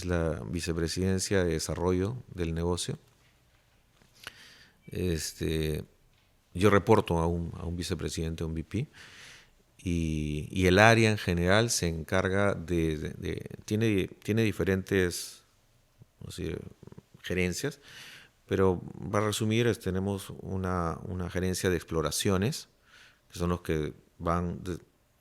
la vicepresidencia de desarrollo del negocio. Yo reporto a un vicepresidente, a un VP, y el área en general se encarga tiene diferentes, no sé, gerencias, pero para resumir, tenemos una gerencia de exploraciones, que son los que van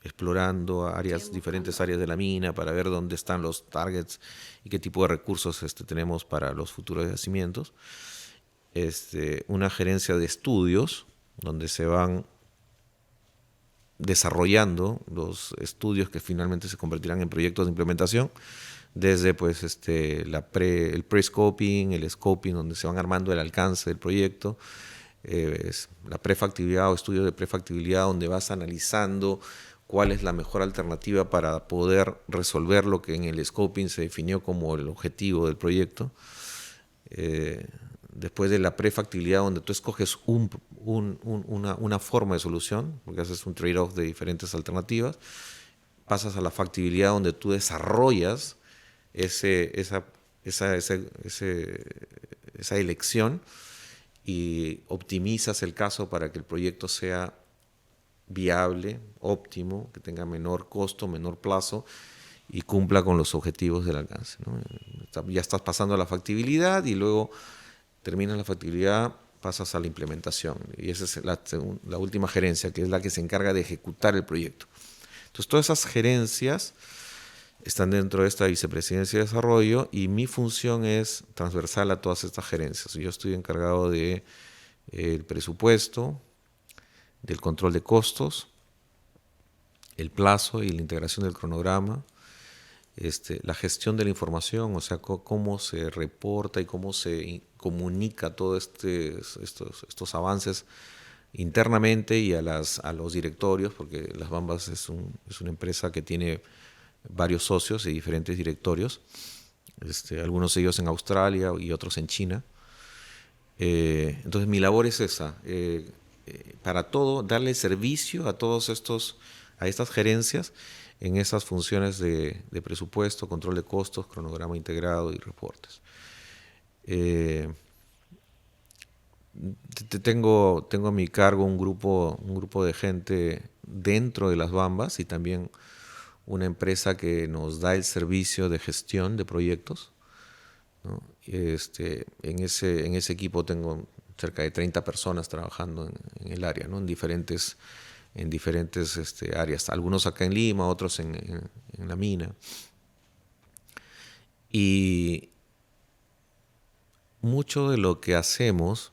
explorando diferentes áreas de la mina para ver dónde están los targets y qué tipo de recursos tenemos para los futuros yacimientos. Una gerencia de estudios, donde se van desarrollando los estudios que finalmente se convertirán en proyectos de implementación, desde pues el pre-scoping, el scoping, donde se van armando el alcance del proyecto, la prefactibilidad o estudio de prefactibilidad, donde vas analizando cuál es la mejor alternativa para poder resolver lo que en el scoping se definió como el objetivo del proyecto. Después de la prefactibilidad, donde tú escoges una forma de solución, porque haces un trade-off de diferentes alternativas, pasas a la factibilidad, donde tú desarrollas esa elección y optimizas el caso para que el proyecto sea viable, óptimo, que tenga menor costo, menor plazo y cumpla con los objetivos del alcance, ¿no? Ya estás pasando a la factibilidad y luego terminas la factibilidad, pasas a la implementación. Y esa es la última gerencia, que es la que se encarga de ejecutar el proyecto. Entonces, todas esas gerencias están dentro de esta vicepresidencia de desarrollo y mi función es transversal a todas estas gerencias. Yo estoy encargado de el presupuesto, del control de costos, el plazo y la integración del cronograma, la gestión de la información, o sea, cómo se reporta y cómo se comunica todos estos avances internamente y a los directorios, porque Las Bambas es una empresa que tiene varios socios y diferentes directorios, algunos de ellos en Australia y otros en China. Entonces mi labor es esa, para todo, darle servicio a estas gerencias en esas funciones de presupuesto, control de costos, cronograma integrado y reportes. Tengo a mi cargo un grupo de gente dentro de Las Bambas y también una empresa que nos da el servicio de gestión de proyectos, ¿no? En ese equipo tengo cerca de 30 personas trabajando en el área, ¿no? En diferentes áreas, algunos acá en Lima, otros en la mina. Y mucho de lo que hacemos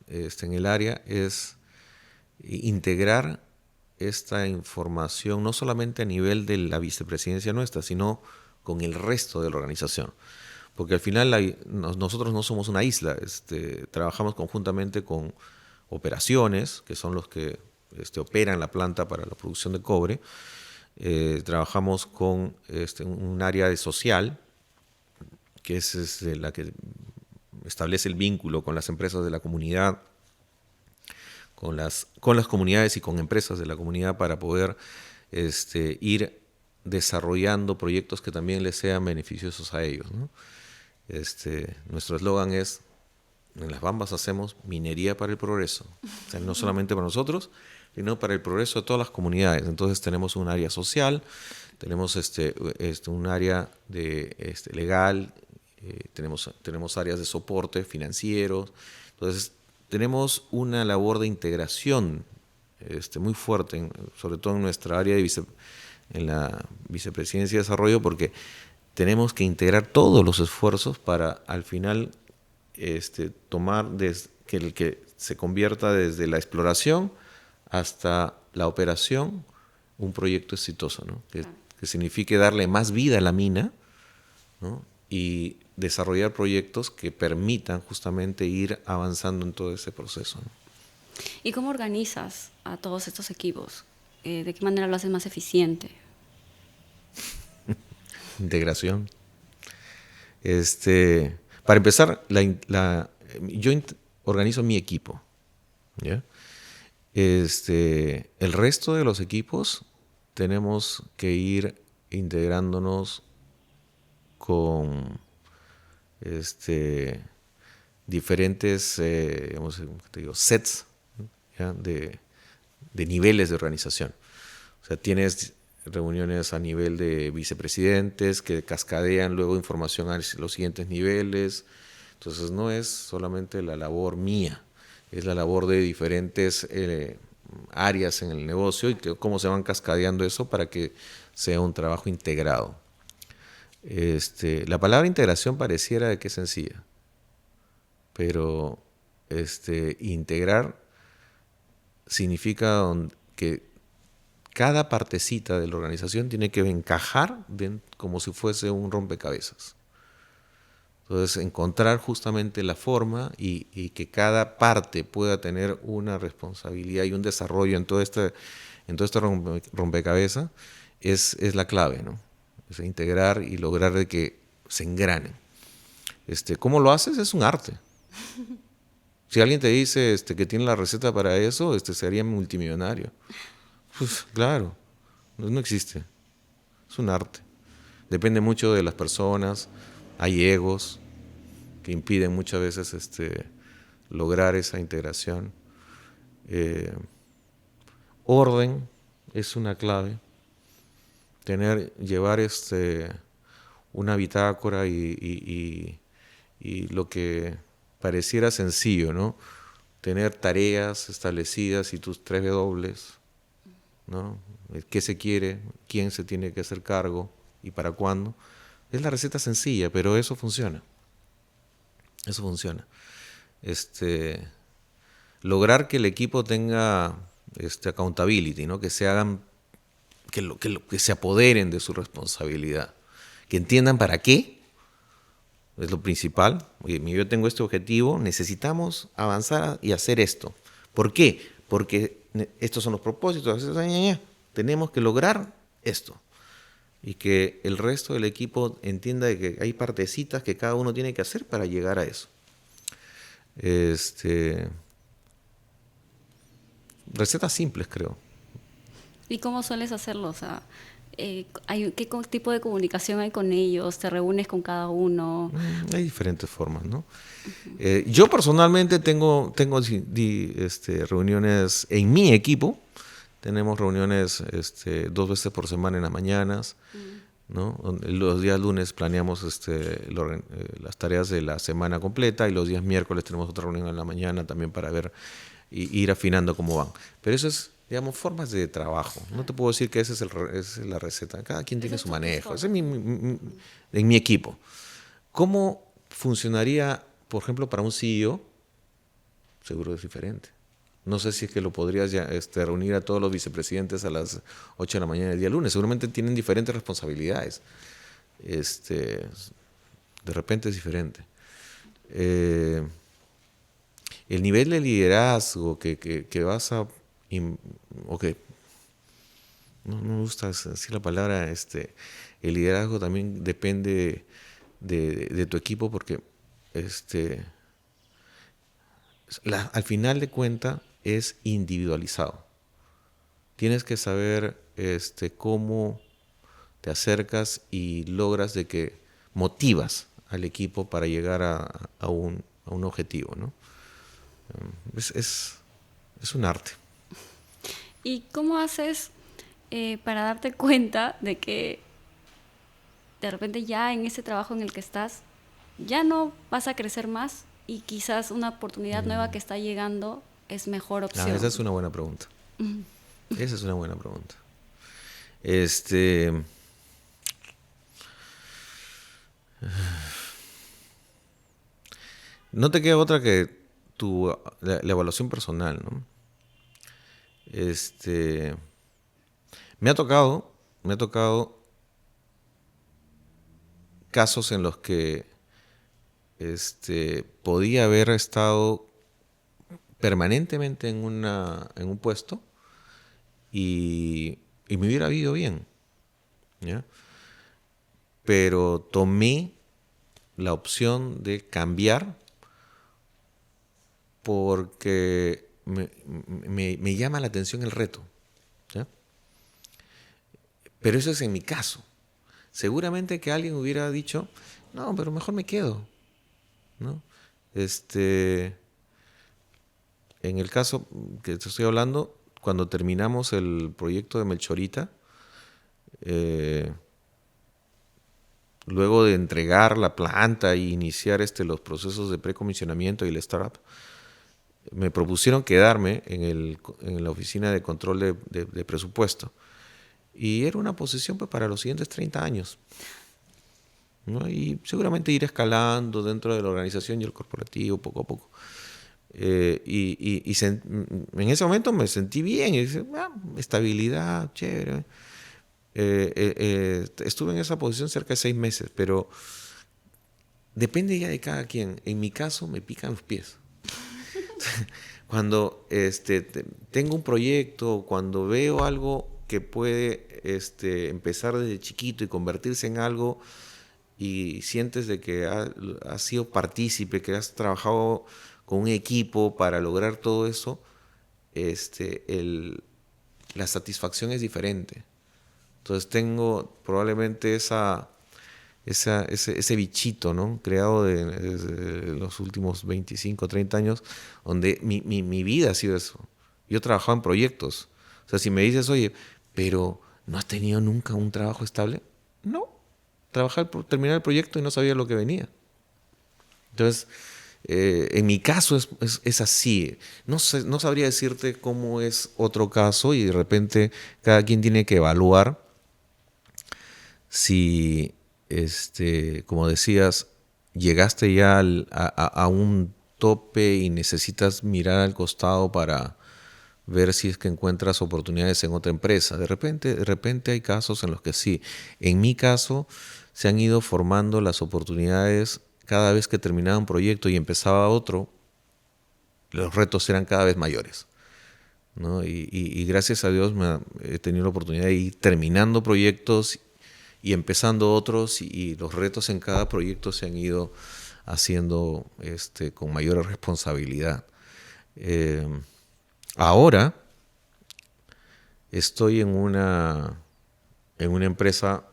en el área es integrar esta información no solamente a nivel de la vicepresidencia nuestra, sino con el resto de la organización. Porque al final nosotros no somos una isla, trabajamos conjuntamente con operaciones, que son los que operan la planta para la producción de cobre. Trabajamos con un área de social, que es la que establece el vínculo con las empresas de la comunidad, con las comunidades y con empresas de la comunidad para poder ir desarrollando proyectos que también les sean beneficiosos a ellos, ¿no? Nuestro eslogan es: en Las Bambas hacemos minería para el progreso. O sea, no solamente para nosotros, sino para el progreso de todas las comunidades. Entonces tenemos un área social, tenemos un área legal, tenemos áreas de soporte financieros. Entonces tenemos una labor de integración muy fuerte, sobre todo en nuestra área en la vicepresidencia de desarrollo, porque tenemos que integrar todos los esfuerzos para al final tomar que se convierta desde la exploración hasta la operación un proyecto exitoso, ¿no? Que signifique darle más vida a la mina, ¿no? Y desarrollar proyectos que permitan justamente ir avanzando en todo ese proceso, ¿no? ¿Y cómo organizas a todos estos equipos? ¿De qué manera lo haces más eficiente? Integración. Para empezar, yo organizo mi equipo, ¿ya? El resto de los equipos tenemos que ir integrándonos con diferentes sets, ¿ya? de niveles de organización. O sea, tienes reuniones a nivel de vicepresidentes que cascadean luego información a los siguientes niveles. Entonces no es solamente la labor mía, es la labor de diferentes áreas en el negocio y cómo se van cascadeando eso para que sea un trabajo integrado. La palabra integración pareciera de que es sencilla, pero integrar significa que cada partecita de la organización tiene que encajar como si fuese un rompecabezas. Entonces, encontrar justamente la forma y que cada parte pueda tener una responsabilidad y un desarrollo en todo este rompecabezas es la clave, ¿no? Es integrar y lograr de que se engranen. ¿Cómo lo haces? Es un arte. Si alguien te dice que tiene la receta para eso, sería multimillonario. Pues claro, no existe. Es un arte. Depende mucho de las personas. Hay egos que impiden muchas veces lograr esa integración. Orden es una clave. Llevar una bitácora y lo que pareciera sencillo, ¿no? Tener tareas establecidas y tus 3 W. ¿no? ¿Qué se quiere? ¿Quién se tiene que hacer cargo? ¿Y para cuándo? Es la receta sencilla, pero eso funciona. Eso funciona. Lograr que el equipo tenga accountability, ¿no? Que se hagan, que se apoderen de su responsabilidad, que entiendan para qué, es lo principal. Oye, yo tengo este objetivo, necesitamos avanzar y hacer esto. ¿Por qué? Porque estos son los propósitos, tenemos que lograr esto. Y que el resto del equipo entienda de que hay partecitas que cada uno tiene que hacer para llegar a eso. Recetas simples, creo. ¿Y cómo sueles hacerlo? O sea, ¿qué tipo de comunicación hay con ellos? ¿Te reúnes con cada uno? Hay diferentes formas, ¿no? Yo personalmente tengo reuniones en mi equipo. Tenemos reuniones 2 veces por semana en las mañanas, ¿no? Los días lunes planeamos las tareas de la semana completa y los días miércoles tenemos otra reunión en la mañana también para ver y ir afinando cómo van. Pero eso es, digamos, formas de trabajo. No te puedo decir que esa es la receta. Cada quien tiene su manejo. Ese es en mi equipo. ¿Cómo funcionaría, por ejemplo, para un CEO? Seguro es diferente. No sé si es que lo podrías reunir a todos los vicepresidentes a las 8 de la mañana del día lunes. Seguramente tienen diferentes responsabilidades. De repente es diferente. El nivel de liderazgo que vas a... no me gusta decir la palabra. El liderazgo también depende de tu equipo porque al final de cuentas es individualizado. Tienes que saber cómo te acercas y logras de que motivas al equipo para llegar a un objetivo, ¿no? Es un arte. ¿Y cómo haces para darte cuenta de que de repente ya en ese trabajo en el que estás ya no vas a crecer más y quizás una oportunidad nueva que está llegando es mejor opción? Esa es una buena pregunta. Esa es una buena pregunta. No te queda otra que la evaluación personal, ¿no? Me ha tocado casos en los que podía haber estado permanentemente en un puesto y me hubiera ido bien, ¿ya? Pero tomé la opción de cambiar porque me llama la atención el reto, ¿ya? Pero eso es en mi caso. Seguramente que alguien hubiera dicho, no, pero mejor me quedo, ¿no? En el caso que te estoy hablando, cuando terminamos el proyecto de Melchorita, luego de entregar la planta e iniciar los procesos de precomisionamiento y el startup, me propusieron quedarme en la oficina de control de presupuesto. Y era una posición pues, para los siguientes 30 años, ¿no? Y seguramente ir escalando dentro de la organización y el corporativo poco a poco. En ese momento me sentí bien y dije, estabilidad, chévere. Estuve en esa posición cerca de 6 meses, pero depende ya de cada quien. En mi caso me pican los pies. Cuando tengo un proyecto, cuando veo algo que puede empezar desde chiquito y convertirse en algo y sientes de que has sido partícipe, que has trabajado con un equipo para lograr todo eso, la satisfacción es diferente. Entonces tengo probablemente ese bichito, ¿no? Creado desde los últimos 25, 30 años, donde mi vida ha sido eso. Yo he trabajado en proyectos. O sea, si me dices, oye, pero ¿no has tenido nunca un trabajo estable? No. Terminar el proyecto y no sabía lo que venía. Entonces, En mi caso es así. No sé, no sabría decirte cómo es otro caso y de repente cada quien tiene que evaluar si, como decías, llegaste ya a un tope y necesitas mirar al costado para ver si es que encuentras oportunidades en otra empresa. De repente hay casos en los que sí. En mi caso, se han ido formando las oportunidades cada vez que terminaba un proyecto y empezaba otro, los retos eran cada vez mayores, ¿no? Y gracias a Dios he tenido la oportunidad de ir terminando proyectos y empezando otros y los retos en cada proyecto se han ido haciendo con mayor responsabilidad. Ahora estoy en una empresa,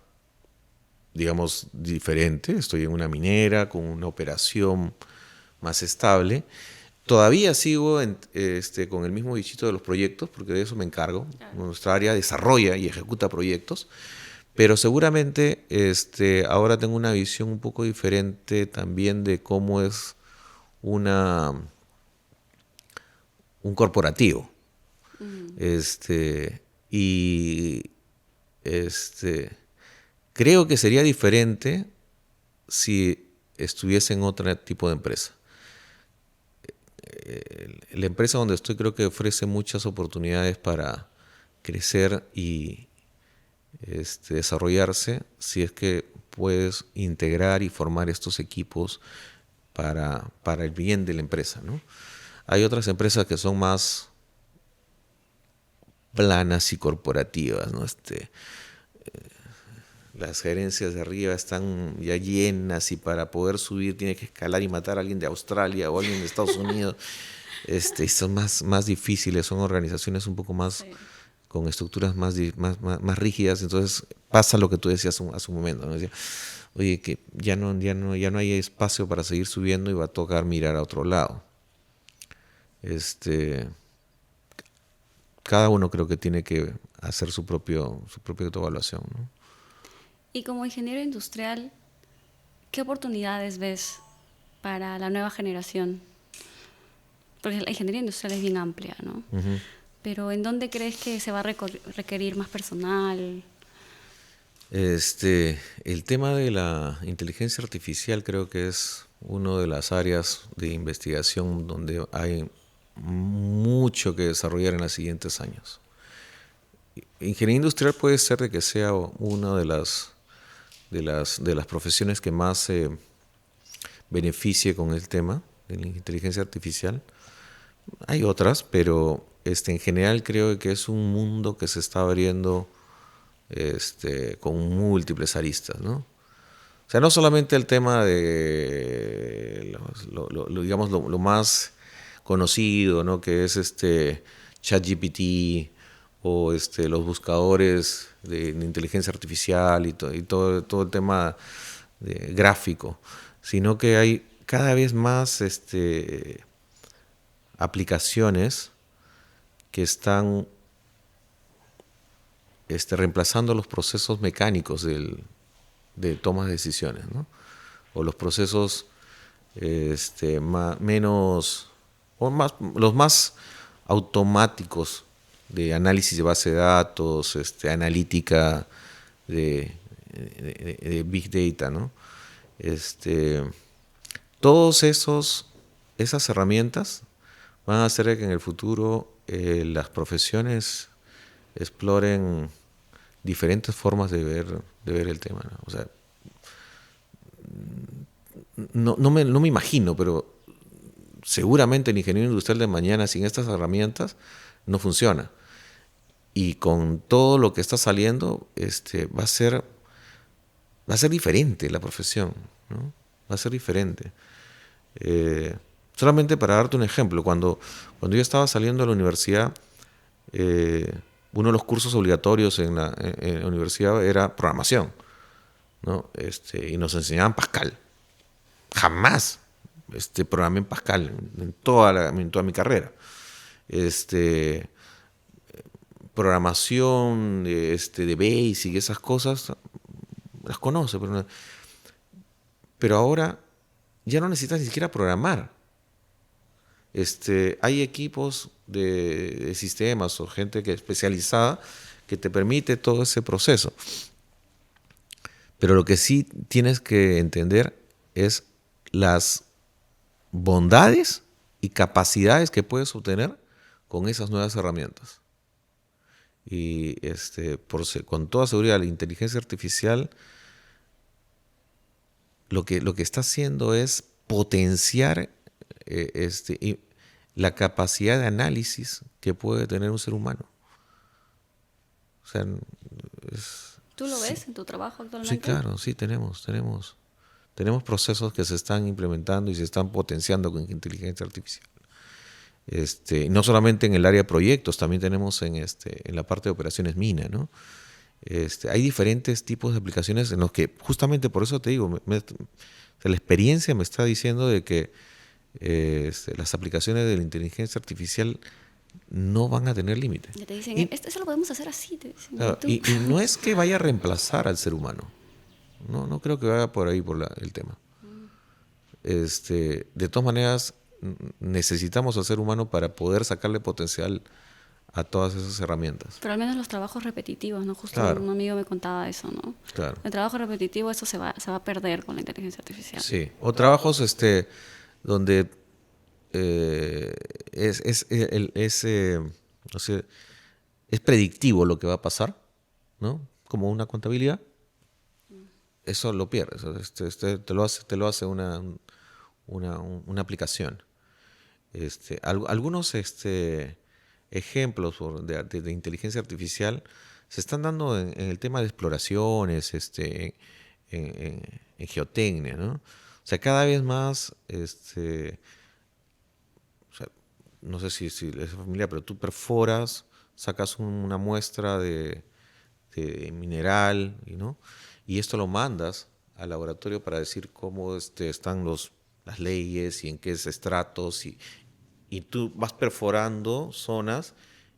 digamos, diferente. Estoy en una minera con una operación más estable. Todavía sigo con el mismo bichito de los proyectos, porque de eso me encargo. Nuestra área desarrolla y ejecuta proyectos, pero seguramente ahora tengo una visión un poco diferente también de cómo es un corporativo. Y creo que sería diferente si estuviese en otro tipo de empresa. La empresa donde estoy creo que ofrece muchas oportunidades para crecer y desarrollarse si es que puedes integrar y formar estos equipos para el bien de la empresa, ¿no? Hay otras empresas que son más planas y corporativas, ¿no? Las gerencias de arriba están ya llenas y para poder subir tienes que escalar y matar a alguien de Australia o alguien de Estados Unidos. Y son más difíciles, son organizaciones un poco más, con estructuras más rígidas. Entonces pasa lo que tú decías hace un momento, ¿no? Decía, oye, que ya no hay espacio para seguir subiendo y va a tocar mirar a otro lado. Cada uno creo que tiene que hacer su propia autoevaluación, ¿no? Y como ingeniero industrial, ¿qué oportunidades ves para la nueva generación? Porque la ingeniería industrial es bien amplia, ¿no? Uh-huh. Pero ¿en dónde crees que se va a requerir más personal? El tema de la inteligencia artificial creo que es una de las áreas de investigación donde hay mucho que desarrollar en los siguientes años. Ingeniería industrial puede ser de que sea una de las profesiones que más se beneficie con el tema de la inteligencia artificial. Hay otras, pero en general creo que es un mundo que se está abriendo con múltiples aristas, ¿no? O sea, no solamente el tema de digamos lo más conocido, ¿no? Que es ChatGPT o los buscadores de inteligencia artificial y todo el tema gráfico, sino que hay cada vez más aplicaciones que están reemplazando los procesos mecánicos de toma de decisiones, ¿no? O los procesos los más automáticos de análisis de base de datos, analítica de Big Data, ¿no? Todos esas herramientas van a hacer que en el futuro las profesiones exploren diferentes formas de ver el tema, ¿no? O sea, no me imagino, pero seguramente el ingeniero industrial de mañana sin estas herramientas no funciona. Y con todo lo que está saliendo, va a ser diferente la profesión, ¿no? Va a ser diferente. Solamente para darte un ejemplo, cuando yo estaba saliendo de la universidad, uno de los cursos obligatorios en la universidad era programación, ¿no? Y nos enseñaban Pascal. Jamás programé en Pascal en toda mi carrera. Programación de Basic y esas cosas las conoce, pero ahora ya no necesitas ni siquiera programar. Hay equipos de sistemas o gente que especializada que te permite todo ese proceso. Pero lo que sí tienes que entender es las bondades y capacidades que puedes obtener con esas nuevas herramientas. Y con toda seguridad, la inteligencia artificial lo que está haciendo es potenciar la capacidad de análisis que puede tener un ser humano. O sea, ¿Tú lo sí, ves en tu trabajo actualmente? Sí, claro, sí, tenemos procesos que se están implementando y se están potenciando con inteligencia artificial. No solamente en el área de proyectos, también tenemos en la parte de operaciones mina, ¿no? Hay diferentes tipos de aplicaciones en los que, justamente por eso te digo, la experiencia me está diciendo de que las aplicaciones de la inteligencia artificial no van a tener límite. Ya te dicen, eso lo podemos hacer así, te dicen. Claro, y no es que vaya a reemplazar al ser humano. No creo que vaya por ahí el tema. De todas maneras, necesitamos al ser humano para poder sacarle potencial a todas esas herramientas. Pero al menos los trabajos repetitivos, ¿no? Justo Claro. Un amigo me contaba eso, ¿no? Claro. El trabajo repetitivo, eso se va a perder con la inteligencia artificial. Sí. O trabajos donde no sé, es predictivo lo que va a pasar, ¿no? Como una contabilidad. Eso lo pierdes. Te lo hace una aplicación. Algunos ejemplos de inteligencia artificial se están dando en el tema de exploraciones, en geotecnia, ¿no? O sea, cada vez más, o sea, no sé si es familiar, pero tú perforas, sacas una muestra de mineral, ¿no? Y esto lo mandas al laboratorio para decir cómo están las leyes y en qué estratos, y tú vas perforando zonas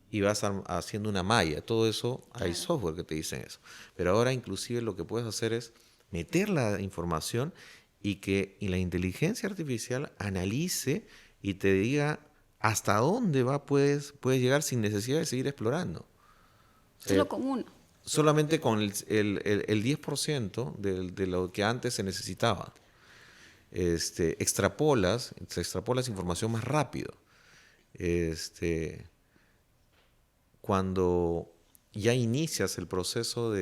y vas haciendo una malla. Todo eso, hay software que te dicen eso. Pero ahora inclusive lo que puedes hacer es meter la información y la inteligencia artificial analice y te diga hasta dónde puedes llegar sin necesidad de seguir explorando. Eso es lo común. Solamente con el 10% de lo que antes se necesitaba. Extrapolas información más rápido. Cuando ya inicias el proceso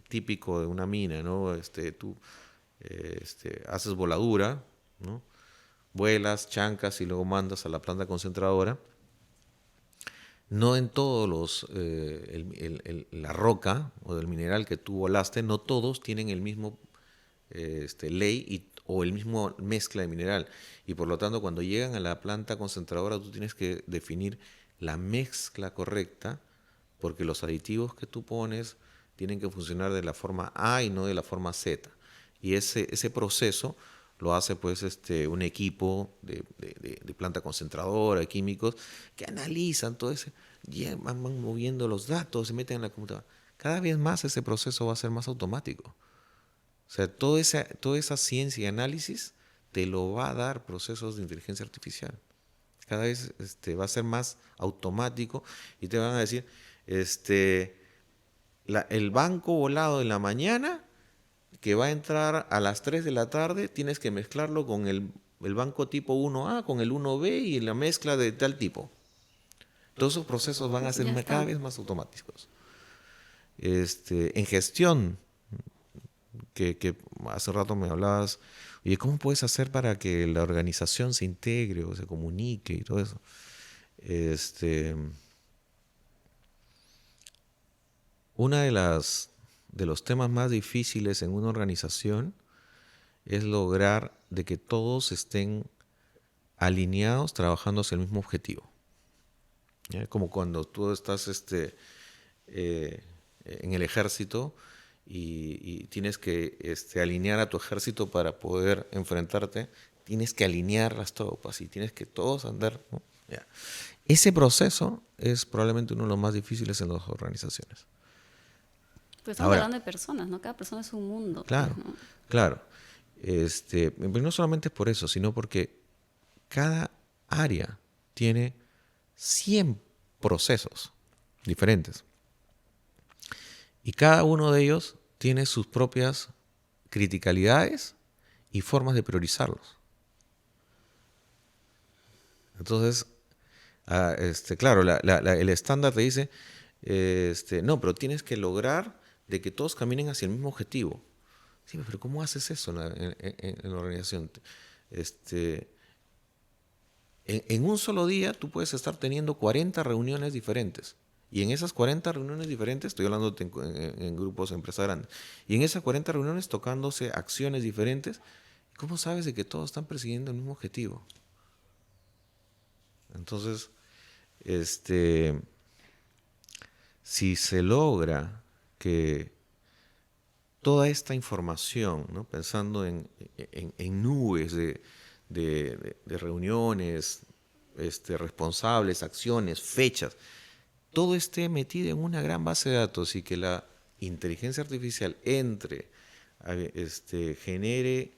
típico de una mina, ¿no? Tú haces voladura, ¿no? Vuelas, chancas y luego mandas a la planta concentradora. No en todos la roca o del mineral que tú volaste, no todos tienen el mismo ley o el mismo mezcla de mineral. Y por lo tanto, cuando llegan a la planta concentradora, tú tienes que definir la mezcla correcta, porque los aditivos que tú pones tienen que funcionar de la forma A y no de la forma Z. Y ese proceso lo hace pues un equipo de planta concentradora, de químicos, que analizan todo ese, van moviendo los datos, se meten en la computadora. Cada vez más ese proceso va a ser más automático. O sea, toda esa ciencia y análisis te lo va a dar procesos de inteligencia artificial. Cada vez va a ser más automático y te van a decir, el banco volado en la mañana que va a entrar a las 3 de la tarde, tienes que mezclarlo con el banco tipo 1A, con el 1B y la mezcla de tal tipo. Todos esos procesos van a ser cada vez más automáticos. En gestión, que hace rato me hablabas, oye, ¿cómo puedes hacer para que la organización se integre o se comunique y todo eso? Una de los temas más difíciles en una organización es lograr de que todos estén alineados trabajando hacia el mismo objetivo. ¿Ya? Como cuando tú estás en el ejército y tienes que alinear a tu ejército para poder enfrentarte, tienes que alinear las tropas y tienes que todos andar, ¿no? Ya. Ese proceso es probablemente uno de los más difíciles en las organizaciones. Pero estamos hablando de personas, ¿no? Cada persona es un mundo. Claro, ¿no? claro. No solamente es por eso, sino porque cada área tiene 100 procesos diferentes. Y cada uno de ellos tiene sus propias criticalidades y formas de priorizarlos. Entonces, claro, el estándar te dice, no, pero tienes que lograr de que todos caminen hacia el mismo objetivo. Sí, pero ¿cómo haces eso en la organización? En un solo día tú puedes estar teniendo 40 reuniones diferentes. Y en esas 40 reuniones diferentes, estoy hablando en grupos de empresas grandes, y en esas 40 reuniones tocándose acciones diferentes, ¿cómo sabes de que todos están persiguiendo el mismo objetivo? Entonces, si se logra que toda esta información, ¿no? Pensando en nubes de reuniones, responsables, acciones, fechas, todo esté metido en una gran base de datos y que la inteligencia artificial genere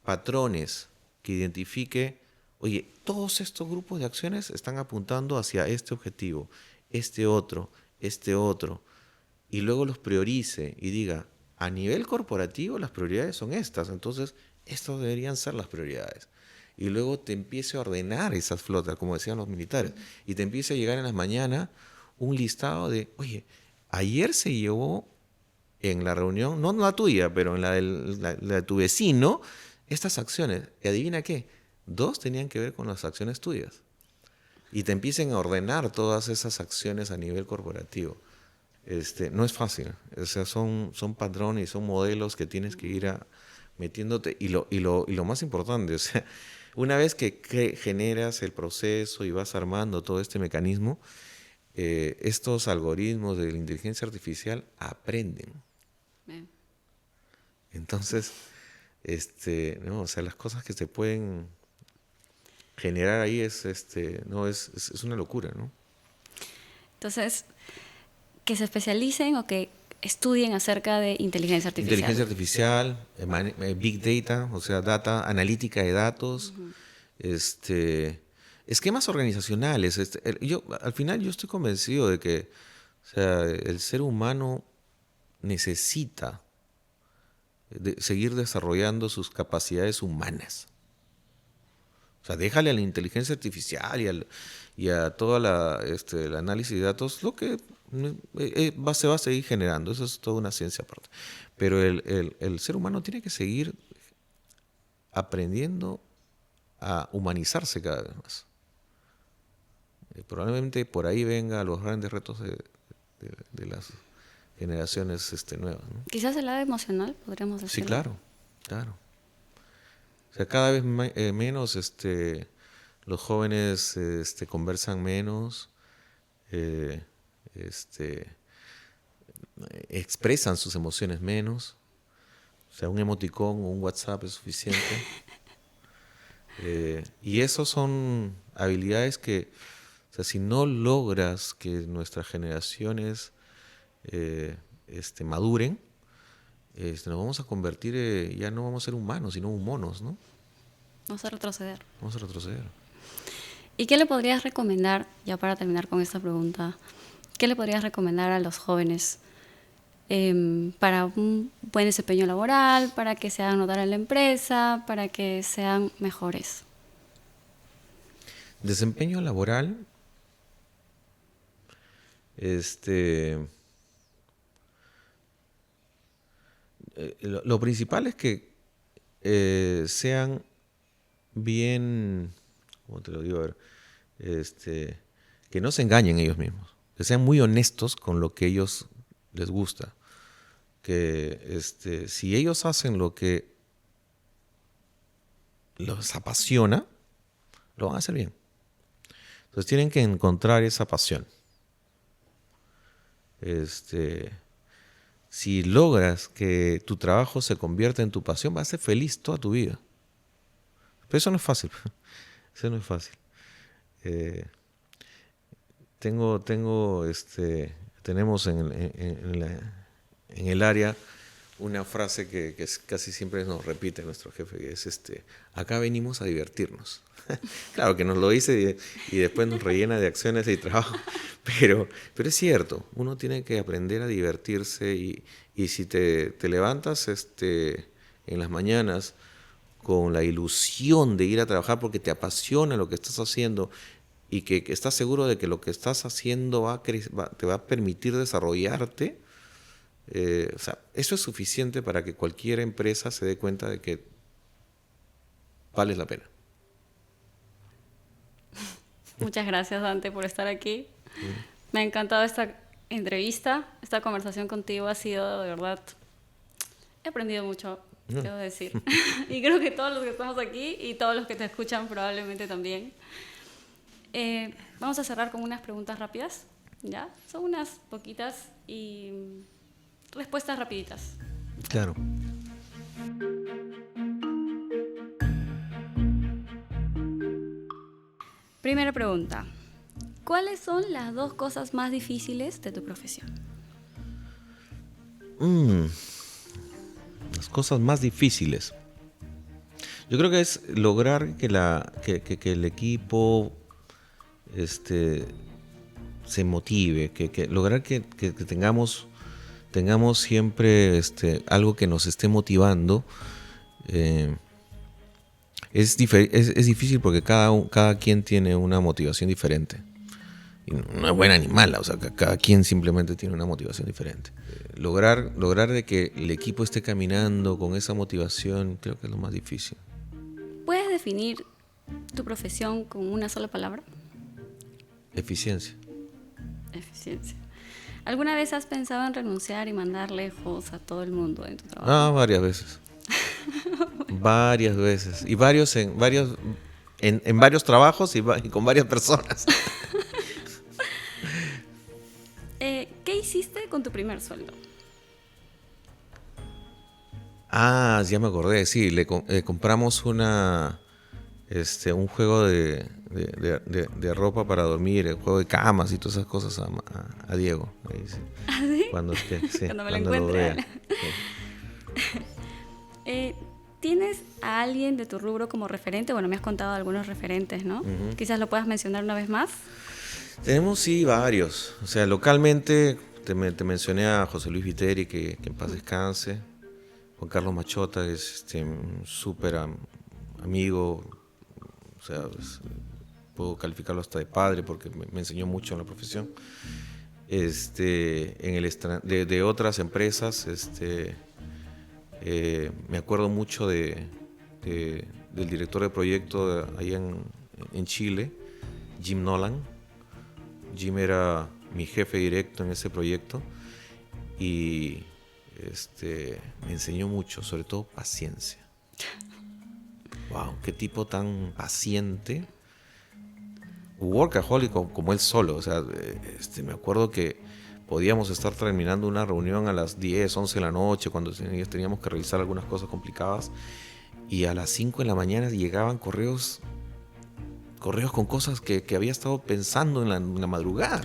patrones que identifique, oye, todos estos grupos de acciones están apuntando hacia este objetivo, este otro, y luego los priorice y diga, a nivel corporativo las prioridades son estas, entonces estas deberían ser las prioridades. Y luego te empiece a ordenar esas flotas, como decían los militares, y te empiece a llegar en las mañanas un listado de, oye, ayer se llevó en la reunión, no la tuya, pero en la de tu vecino, estas acciones. Y adivina qué, 2 tenían que ver con las acciones tuyas. Y te empiecen a ordenar todas esas acciones a nivel corporativo. No es fácil. O sea, son patrones y son modelos que tienes que ir metiéndote. Y lo más importante, o sea, una vez que generas el proceso y vas armando todo este mecanismo, estos algoritmos de la inteligencia artificial aprenden. Bien. Entonces, no, o sea, las cosas que se pueden generar ahí es una locura, ¿no? Entonces, que se especialicen o que estudien acerca de inteligencia artificial. Inteligencia artificial, Big Data, o sea, data, analítica de datos, esquemas organizacionales. Al final yo estoy convencido de que, o sea, el ser humano necesita seguir desarrollando sus capacidades humanas. O sea, déjale a la inteligencia artificial y a todo el análisis de datos lo que se va a seguir generando. Eso es toda una ciencia aparte. Pero el ser humano tiene que seguir aprendiendo a humanizarse cada vez más. Probablemente por ahí venga los grandes retos de las generaciones nuevas, ¿no? Quizás el lado emocional, podríamos decirlo. Sí, claro. O sea, cada vez menos los jóvenes conversan menos, expresan sus emociones menos. O sea, un emoticón o un WhatsApp es suficiente. Y eso son habilidades que, o sea, si no logras que nuestras generaciones maduren, nos vamos a convertir, ya no vamos a ser humanos, sino monos, ¿no? Vamos a retroceder. Vamos a retroceder. ¿Y qué le podrías recomendar, ya para terminar con esta pregunta, qué le podrías recomendar a los jóvenes para un buen desempeño laboral, para que se hagan notar en la empresa, para que sean mejores? Desempeño laboral, lo principal es que sean bien, ¿cómo te lo digo? A ver, que no se engañen ellos mismos, que sean muy honestos con lo que ellos les gusta, que si ellos hacen lo que los apasiona, lo van a hacer bien. Entonces tienen que encontrar esa pasión. Si logras que tu trabajo se convierta en tu pasión, vas a ser feliz toda tu vida. Pero eso no es fácil. Eso no es fácil. Tenemos en el área una frase que casi siempre nos repite nuestro jefe, que es acá venimos a divertirnos. Claro que nos lo dice y después nos rellena de acciones y trabajo, pero es cierto, uno tiene que aprender a divertirse y si te levantas en las mañanas con la ilusión de ir a trabajar porque te apasiona lo que estás haciendo y que estás seguro de que lo que estás haciendo te va a permitir desarrollarte, o sea, eso es suficiente para que cualquier empresa se dé cuenta de que vales la pena. Muchas gracias, Dante, por estar aquí. Me ha encantado esta entrevista, esta conversación contigo ha sido, de verdad, he aprendido mucho, debo decir. Y creo que todos los que estamos aquí y todos los que te escuchan probablemente también. Vamos a cerrar con unas preguntas rápidas, ¿ya? Son unas poquitas y respuestas rapiditas. Claro. Primera pregunta. ¿Cuáles son las 2 cosas más difíciles de tu profesión? Las cosas más difíciles. Yo creo que es lograr que el equipo se motive, lograr que tengamos siempre algo que nos esté motivando. Es difícil porque cada quien tiene una motivación diferente. Y no es buena ni mala, o sea, cada quien simplemente tiene una motivación diferente. Lograr de que el equipo esté caminando con esa motivación, creo que es lo más difícil. ¿Puedes definir tu profesión con una sola palabra? Eficiencia. Eficiencia. ¿Alguna vez has pensado en renunciar y mandar lejos a todo el mundo en tu trabajo? Varias veces. Varias veces. Y en varios trabajos y con varias personas. ¿Qué hiciste con tu primer sueldo? Ya me acordé, sí, compramos un juego de ropa para dormir, el juego de camas y todas esas cosas a Diego. Ahí, sí. ¿Ah, sí? Cuando me lo encuentre. Sí. ¿Tienes a alguien de tu rubro como referente? Bueno, me has contado algunos referentes, ¿no? Uh-huh. Quizás lo puedas mencionar una vez más. Tenemos, sí, varios. O sea, localmente te mencioné a José Luis Viteri, que en paz descanse. Juan Carlos Machota, que es un súper amigo. O sea, puedo calificarlo hasta de padre porque me enseñó mucho en la profesión. De otras empresas, me acuerdo mucho del director de proyecto allá en Chile, Jim Nolan. Jim era mi jefe directo en ese proyecto y me enseñó mucho, sobre todo paciencia. Wow, qué tipo tan paciente, workaholic como él solo. O sea, me acuerdo que podíamos estar terminando una reunión a las 10, 11 de la noche cuando teníamos que revisar algunas cosas complicadas y a las 5 de la mañana llegaban correos con cosas que había estado pensando en la madrugada.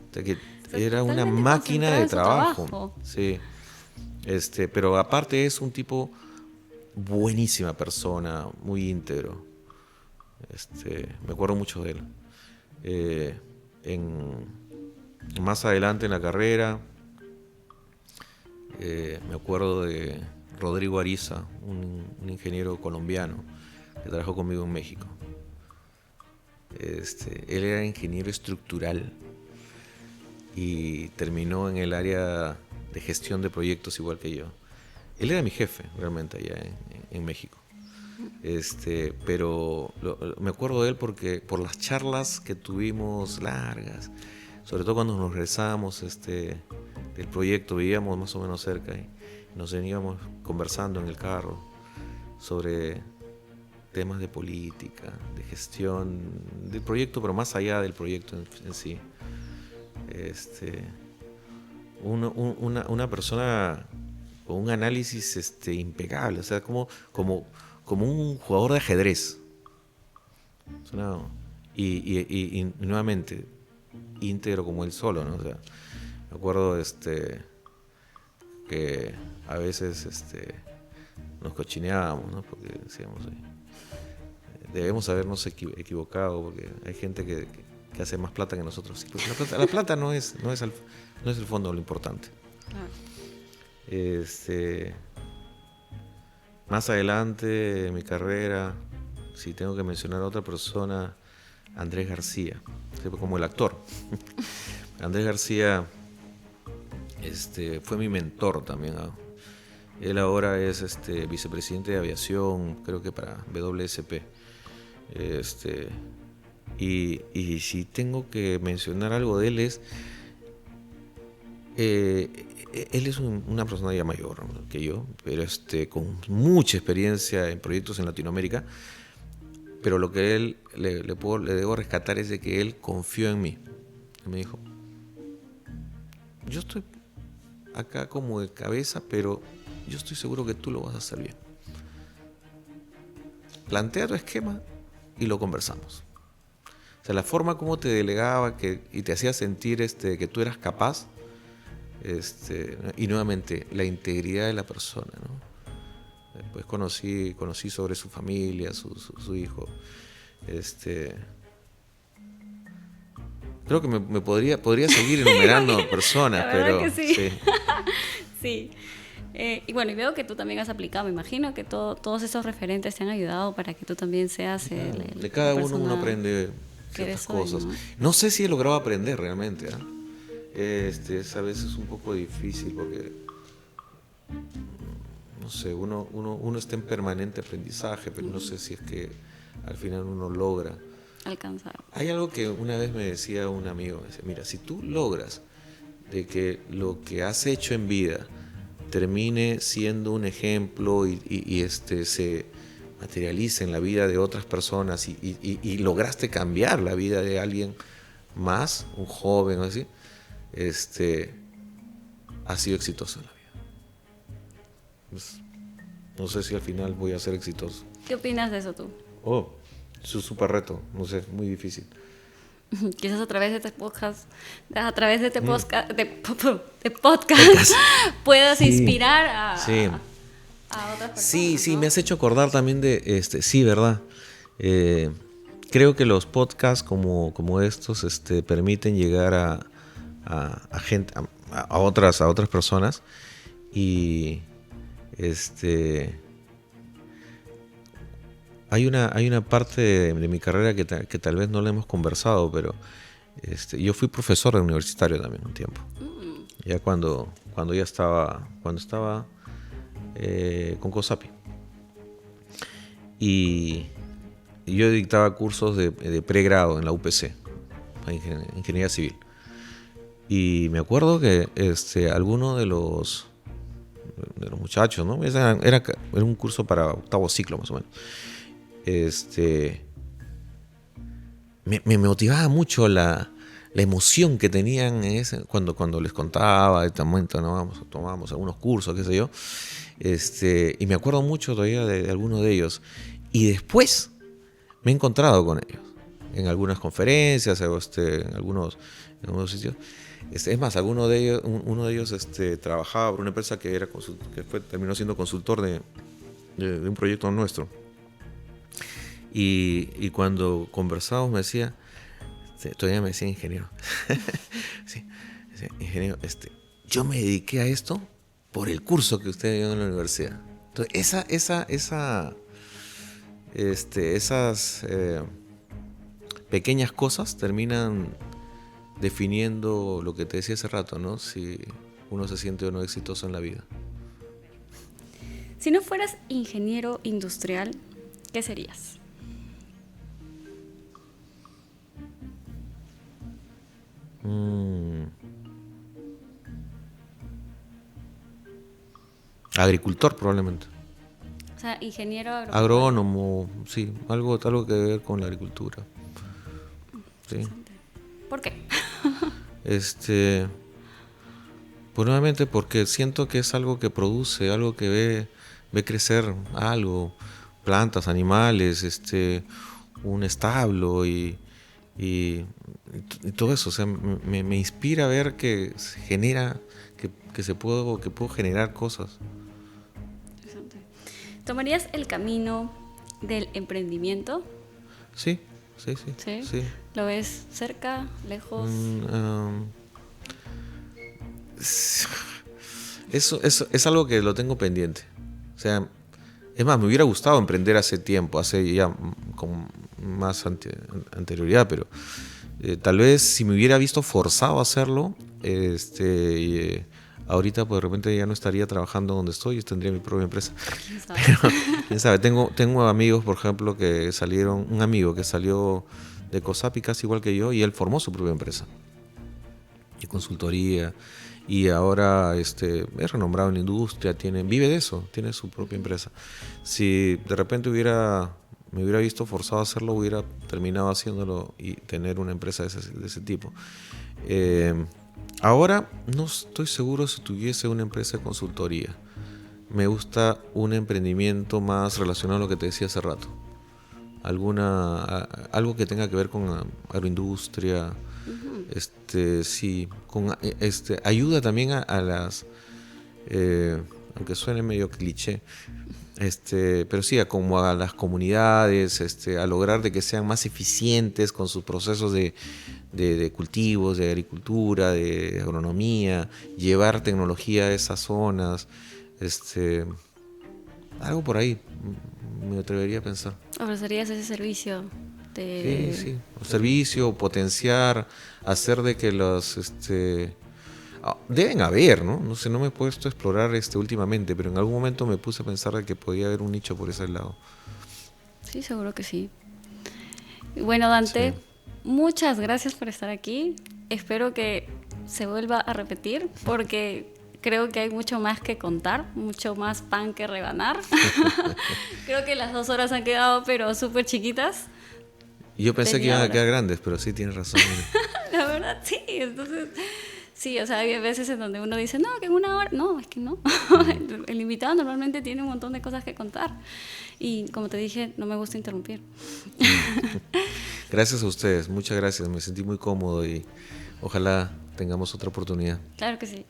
O sea, que era una máquina de trabajo. Sí. Pero aparte es un tipo buenísima persona, muy íntegro. Me acuerdo mucho de él. Más adelante en la carrera, me acuerdo de Rodrigo Ariza, un ingeniero colombiano que trabajó conmigo en México. Él era ingeniero estructural y terminó en el área de gestión de proyectos igual que yo. Él era mi jefe realmente allá en México. Pero me acuerdo de él por las charlas que tuvimos largas, sobre todo cuando nos regresábamos del proyecto, vivíamos más o menos cerca y nos veníamos conversando en el carro sobre temas de política, de gestión del proyecto, pero más allá del proyecto en sí. Una persona con un análisis impecable, o sea, como un jugador de ajedrez. Y nuevamente, íntegro como él solo, ¿no? O sea, me acuerdo que a veces nos cochineábamos, ¿no? Porque decíamos, debemos habernos equivocado, porque hay gente que hace más plata que nosotros. Sí, porque la plata no es el fondo lo importante. Más adelante en mi carrera, si tengo que mencionar a otra persona, Andrés García, como el actor. Andrés García fue mi mentor también, ¿no? Él ahora es vicepresidente de aviación, creo que para WSP. Y si tengo que mencionar algo de él él es una persona ya mayor, ¿no?, que yo, pero con mucha experiencia en proyectos en Latinoamérica. Pero lo que él le debo rescatar es de que él confió en mí. Me dijo, yo estoy acá como de cabeza, pero yo estoy seguro que tú lo vas a hacer bien. Plantea tu esquema y lo conversamos. O sea, la forma como te delegaba y te hacía sentir que tú eras capaz, y nuevamente la integridad de la persona, ¿no? Después conocí sobre su familia, su hijo. Creo que me podría seguir enumerando personas, pero que sí. Sí. Y bueno, y veo que tú también has aplicado, me imagino que todos esos referentes te han ayudado para que tú también seas de cada uno aprende ciertas cosas. No sé si he logrado aprender realmente, es a veces un poco difícil porque no sé, uno está en permanente aprendizaje, pero no sé si es que al final uno logra alcanzar. Hay algo que una vez me decía un amigo, me decía, mira, si tú logras de que lo que has hecho en vida termine siendo un ejemplo y se materialice en la vida de otras personas y lograste cambiar la vida de alguien más, un joven o así, has sido exitoso en la vida. Pues, no sé si al final voy a ser exitoso. ¿Qué opinas de eso tú? Es un súper reto, no sé, muy difícil. Quizás a través de este podcast, podcast puedas inspirar a otras personas. Sí, ¿no? Me has hecho acordar también de sí, verdad. Creo que los podcasts como estos permiten llegar a gente, a otras personas y hay una parte de mi carrera que tal vez no la hemos conversado, pero yo fui profesor universitario también un tiempo. Ya cuando estaba con COSAPI. Y yo dictaba cursos de pregrado en la UPC, Ingeniería Civil. Y me acuerdo que alguno de los muchachos, ¿no? Era un curso para octavo ciclo más o menos. Me motivaba mucho la emoción que tenían cuando les contaba de este momento, ¿no? Tomábamos algunos cursos, qué sé yo. Y me acuerdo mucho todavía de algunos de ellos. Y después me he encontrado con ellos en algunas conferencias, en algunos sitios. Es más, uno de ellos trabajaba por una empresa que terminó siendo consultor de un proyecto nuestro. Y cuando conversábamos me decía, todavía me decía ingeniero, sí, ingeniero, yo me dediqué a esto por el curso que usted dio en la universidad. Entonces, esas pequeñas cosas terminan definiendo lo que te decía hace rato, ¿no? Si uno se siente o no exitoso en la vida. Si no fueras ingeniero industrial, ¿qué serías? Agricultor probablemente. O sea, ingeniero agrónomo, sí, algo que ver con la agricultura. Sí. ¿Por qué? Pues nuevamente porque siento que es algo que produce, algo que ve crecer algo, plantas, animales, un establo y y todo eso, o sea, me inspira a ver que se genera, que puedo generar cosas. Interesante. ¿Tomarías el camino del emprendimiento? Sí. ¿Sí? ¿Lo ves cerca, lejos? Eso es algo que lo tengo pendiente. O sea, es más, me hubiera gustado emprender hace tiempo, hace ya con más anterioridad, pero tal vez si me hubiera visto forzado a hacerlo, ahorita pues de repente ya no estaría trabajando donde estoy y tendría mi propia empresa. ¿Quién sabe? Pero, quién sabe, tengo amigos, por ejemplo, un amigo que salió de COSAPI casi igual que yo y él formó su propia empresa de consultoría y ahora es renombrado en la industria, vive de eso, tiene su propia empresa. Si de repente me hubiera visto forzado a hacerlo, hubiera terminado haciéndolo y tener una empresa de ese tipo. Ahora no estoy seguro si tuviese una empresa de consultoría. Me gusta un emprendimiento más relacionado a lo que te decía hace rato. Algo que tenga que ver con agroindustria. Sí, ayuda también a las, aunque suene medio cliché, pero sí, como a las comunidades, a lograr de que sean más eficientes con sus procesos de cultivos, de agricultura, de agronomía, llevar tecnología a esas zonas, algo por ahí, me atrevería a pensar. ¿Ofrecerías ese servicio? Sí, servicio, potenciar, hacer de que deben haber, ¿no? No sé, no me he puesto a explorar últimamente, pero en algún momento me puse a pensar de que podía haber un nicho por ese lado. Sí, seguro que sí. Bueno, Dante, sí. Muchas gracias por estar aquí. Espero que se vuelva a repetir porque creo que hay mucho más que contar, mucho más pan que rebanar. Creo que las 2 horas han quedado pero súper chiquitas. Y yo pensé que iban a quedar grandes, pero sí tienes razón. La verdad, sí. Entonces, sí, o sea, hay veces en donde uno dice, no, que en 1 hora. No, es que no. El invitado normalmente tiene un montón de cosas que contar. Y como te dije, no me gusta interrumpir. Gracias a ustedes, muchas gracias. Me sentí muy cómodo y ojalá tengamos otra oportunidad. Claro que sí.